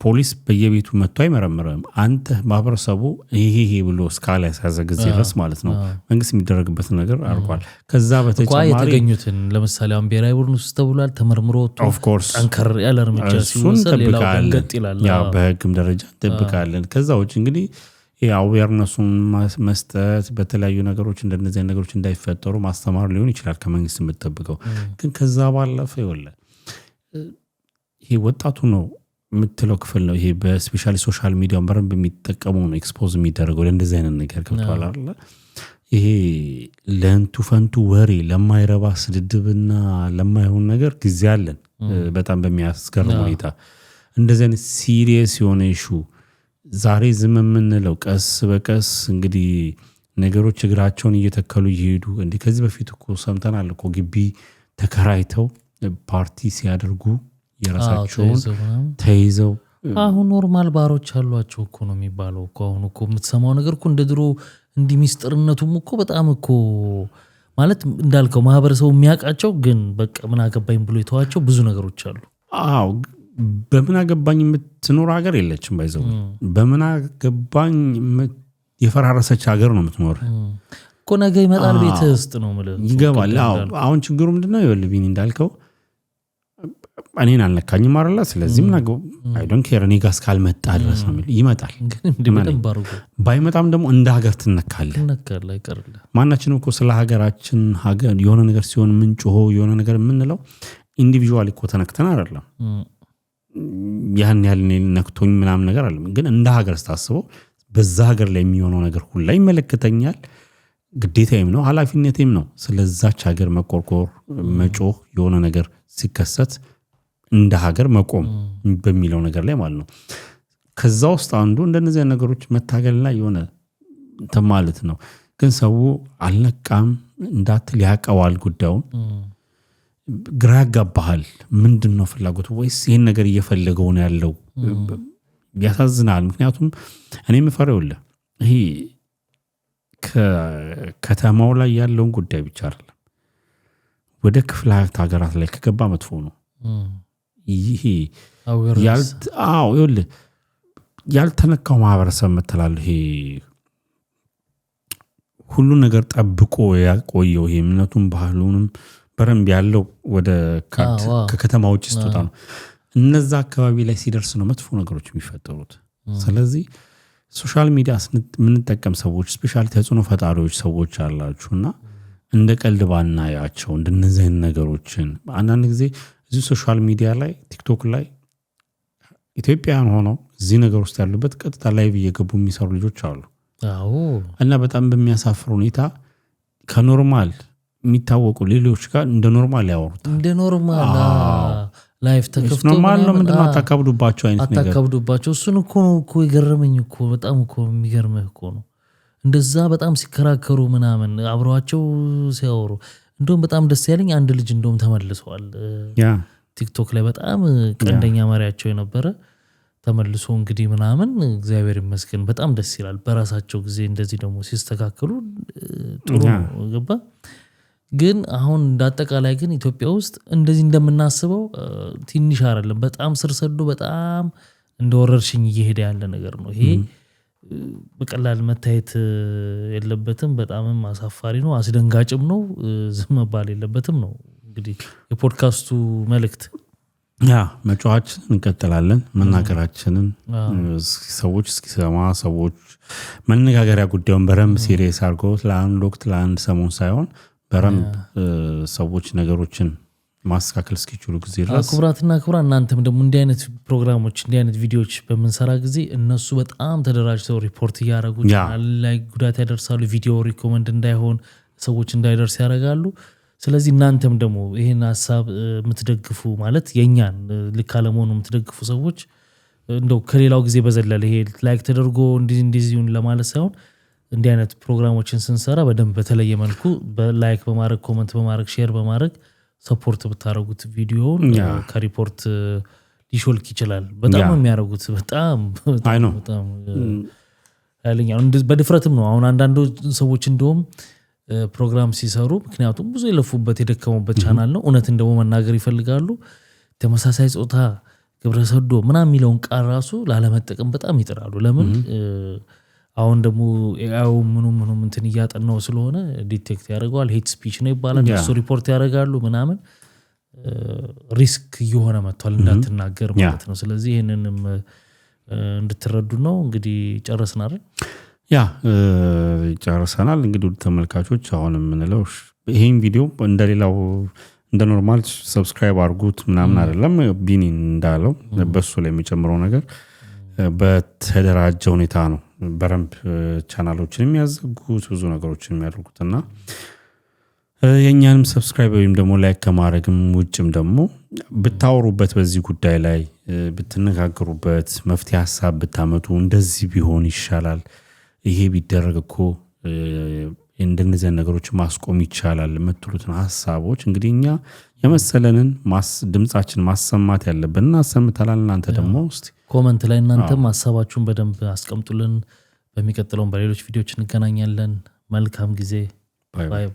ፖሊስ በየቤቱ መጥቶ አይመረምርም። አንተ ማህበረሰቡ ይሄ ብሎ እስካለ ያሳዘግዝ ድረስ ማለት ነው መንግስት የሚደረግበት ነገር አርጓል። ከዛ በተጨማሪ የተገኙትን ለምሳሌ አሁን ብሔራዊ ቡድን ውስጥ ተብሏል ተመርምሮ ጠንከር ያለ እርምጃ ሲወሰድ ሌላው ገንገጥ ይላል። ያ በህግም ደረጃ እንጠብቃለን። ከዛ ውጭ እንግዲህ አዌርነሱን መስጠት በተለያዩ ነገሮች እንደነዚህ ነገሮች እንዳይፈጠሩ ማስተማር ሊሆን ይችላል ከመንግስት የምትጠብቀው። ግን ከዛ ባለፈ ይወለ ይሄ ወጣቱ ነው የምትለው ክፍል ነው። ይሄ በስፔሻሊ ሶሻል ሚዲያውን በረንብ የሚጠቀሙ ነው ኤክስፖዝ የሚደረገው ለእንደዚህ አይነት ነገር ገብቷል አይደል? ይሄ ለንቱ ፈንቱ ወሬ ለማይረባ ስድድብና ለማይሆን ነገር ጊዜ አለን። በጣም በሚያስገርም ሁኔታ እንደዚህ አይነት ሲሪየስ የሆነ ኢሹ ዛሬ ዝም የምንለው ቀስ በቀስ እንግዲህ ነገሮች እግራቸውን እየተከሉ ይሄዱ። እንዴ ከዚህ በፊት እኮ ሰምተናል እኮ ግቢ ተከራይተው ፓርቲ ሲያደርጉ የራሳቸውን ተይዘው አሁን ኖርማል ባሮች አሏቸው እኮ ነው የሚባለው እኮ። አሁን እኮ የምትሰማው ነገር እኮ እንደ ድሮ እንዲህ ሚስጥርነቱም እኮ በጣም እኮ ማለት እንዳልከው ማህበረሰቡ የሚያውቃቸው ግን በቃ ምን አገባኝ ብሎ የተዋቸው ብዙ ነገሮች አሉ። አዎ በምን አገባኝ የምትኖር ሀገር የለችም። ባይዘው በምን አገባኝ የፈራረሰች ሀገር ነው የምትኖር እኮ። ነገ ይመጣል ቤት ውስጥ ነው ማለት ይገባል። አሁን ችግሩ ምንድነው? ይወልብኝ እንዳልከው እኔን አልነካኝም አይደለ? ስለዚህ ምን አገው አይ ዶንት ኬር እኔ ጋር እስካልመጣ ድረስ ነው የሚል ይመጣል። ባይመጣም ደግሞ እንደ ሀገር ትነካለህ አይቀርልህ። ማናችንም እኮ ስለ ሀገራችን ሀገር የሆነ ነገር ሲሆን ምንጮሆ የሆነ ነገር የምንለው ኢንዲቪጁዋሊ እኮ ተነክተን አይደለም። ያን ያህል ነክቶኝ ምናምን ነገር አይደለም። ግን እንደ ሀገር ስታስበው በዛ ሀገር ላይ የሚሆነው ነገር ሁሉ ይመለከተኛል፣ ግዴታዬም ነው ኃላፊነቴም ነው። ስለዛች ሀገር መቆርቆር መጮህ የሆነ ነገር ሲከሰት እንደ ሀገር መቆም በሚለው ነገር ላይ ማለት ነው። ከዛ ውስጥ አንዱ እንደነዚህ ነገሮች መታገልና የሆነ ማለት ነው። ግን ሰው አልነቃም እንዳትል ያቀዋል ጉዳዩን ግራ ያጋባሃል። ምንድነው ፍላጎቱ? ወይስ ይሄን ነገር እየፈለገው ነው ያለው? ያሳዝናል። ምክንያቱም እኔ የምፈራውልህ ይሄ ከተማው ላይ ያለውን ጉዳይ ብቻ አይደለም ወደ ክፍለ ሀገራት ላይ ከገባ መጥፎ ነው። ይሄ ያልተነካው ማህበረሰብ መተላል ይሄ ሁሉ ነገር ጠብቆ ያቆየው ይሄ እምነቱን ባህሉንም በረንብ ያለው ወደ ከከተማ ውጭ ስትወጣ ነው። እነዛ አካባቢ ላይ ሲደርስ ነው መጥፎ ነገሮች የሚፈጠሩት። ስለዚህ ሶሻል ሚዲያ የምንጠቀም ሰዎች ስፔሻሊ ተጽዕኖ ፈጣሪዎች ሰዎች አላችሁና እንደ ቀልድ ባናያቸው እንደነዚህ አይነት ነገሮችን አንዳንድ ጊዜ እዚህ ሶሻል ሚዲያ ላይ ቲክቶክ ላይ ኢትዮጵያውያን ሆነው እዚህ ነገር ውስጥ ያሉበት ቀጥታ ላይቭ እየገቡ የሚሰሩ ልጆች አሉ። እና በጣም በሚያሳፍር ሁኔታ ከኖርማል የሚታወቁ ሌሎች ጋር እንደ ኖርማል ያወሩታል። እንደ ኖርማል ላይፍ ተከፍቶ ኖርማል ነው። ምንድነው አታካብዱባቸው አይነት ነገር አታካብዱባቸው። እሱን እኮ ይገርመኝ እኮ በጣም እኮ የሚገርምህ እኮ ነው። እንደዛ በጣም ሲከራከሩ ምናምን አብረዋቸው ሲያወሩ እንደውም በጣም ደስ ያለኝ አንድ ልጅ እንደውም ተመልሰዋል ቲክቶክ ላይ በጣም ቀንደኛ መሪያቸው የነበረ ተመልሶ እንግዲህ ምናምን እግዚአብሔር ይመስገን በጣም ደስ ይላል። በራሳቸው ጊዜ እንደዚህ ደግሞ ሲስተካከሉ ጥሩ ነው ገባ። ግን አሁን እንዳጠቃላይ ግን ኢትዮጵያ ውስጥ እንደዚህ እንደምናስበው ትንሽ አይደለም። በጣም ስር ሰዶ በጣም እንደወረርሽኝ እየሄደ ያለ ነገር ነው። ይሄ በቀላል መታየት የለበትም። በጣምም አሳፋሪ ነው፣ አስደንጋጭም ነው። ዝም መባል የለበትም ነው እንግዲህ የፖድካስቱ መልእክት። መጫዋችን እንቀጥላለን መናገራችንን ሰዎች እስኪሰማ ሰዎች መነጋገሪያ ጉዳዩን በረንብ ሲሪየስ አድርገው ለአንድ ወቅት ለአንድ ሰሞን ሳይሆን በረንብ ሰዎች ነገሮችን ማስተካከል እስኪችሉ ጊዜ ድረስ ክቡራትና ክቡራን እናንተም ደግሞ እንዲህ አይነት ፕሮግራሞች እንዲህ አይነት ቪዲዮዎች በመንሰራ ጊዜ እነሱ በጣም ተደራጅተው ሪፖርት እያደረጉ ላይ ጉዳት ያደርሳሉ። ቪዲዮ ሪኮመንድ እንዳይሆን ሰዎች እንዳይደርስ ያደርጋሉ። ስለዚህ እናንተም ደግሞ ይሄን ሐሳብ የምትደግፉ ማለት የኛን ልክ አለመሆኑ የምትደግፉ ሰዎች እንደው ከሌላው ጊዜ በዘለለ ይሄ ላይክ ተደርጎ እንዲዚሁን ለማለት ሳይሆን እንዲህ አይነት ፕሮግራሞችን ስንሰራ በደንብ በተለየ መልኩ በላይክ በማድረግ ኮመንት በማድረግ ሼር በማድረግ ሰፖርት ብታረጉት ቪዲዮውን ከሪፖርት ሊሾልክ ይችላል። በጣም የሚያደርጉት በጣም ኃይለኛ በድፍረትም ነው። አሁን አንዳንድ ሰዎች እንደውም ፕሮግራም ሲሰሩ ምክንያቱም ብዙ የለፉበት የደከሙበት ቻናል ነው እውነት እንደው መናገር ይፈልጋሉ። ተመሳሳይ ጾታ ግብረ ሰዶ ምናምን የሚለውን ቃል ራሱ ላለመጠቀም በጣም ይጥራሉ። ለምን አሁን ደግሞ ኤአዩ ምኑም እንትን እያጠናው ስለሆነ ዲቴክት ያደርገዋል። ሄት ስፒች ነው ይባላል። እሱ ሪፖርት ያደርጋሉ ምናምን ሪስክ እየሆነ መጥቷል እንዳትናገር ማለት ነው። ስለዚህ ይሄንንም እንድትረዱ ነው። እንግዲህ ጨረስን አይደል? ጨርሰናል። እንግዲህ ተመልካቾች አሁን የምንለው ይሄን ቪዲዮ እንደሌላው እንደ ኖርማል ሰብስክራይብ አድርጉት ምናምን አይደለም። ቢኒ እንዳለው በሱ ላይ የሚጨምረው ነገር በተደራጀ ሁኔታ ነው። በረምብ ቻናሎችን የሚያዘጉት ብዙ ነገሮችን የሚያደርጉትና የኛንም ሰብስክራይብ ወይም ደግሞ ላይክ ከማድረግም ውጭም ደግሞ ብታወሩበት በዚህ ጉዳይ ላይ ብትነጋገሩበት መፍትሄ ሐሳብ ብታመጡ እንደዚህ ቢሆን ይሻላል ይሄ ቢደረግ እኮ እንደነዚህ ነገሮች ማስቆም ይቻላል የምትሉትን ሐሳቦች እንግዲህ እኛ የመሰለንን ድምጻችን ማሰማት ያለብን እናሰምታለን። እናንተ ደግሞ እስቲ ኮሜንት ላይ እናንተም ሐሳባችሁን በደንብ አስቀምጡልን። በሚቀጥለው በሌሎች ቪዲዮዎች እንገናኛለን። መልካም ጊዜ። ባይ ባይ።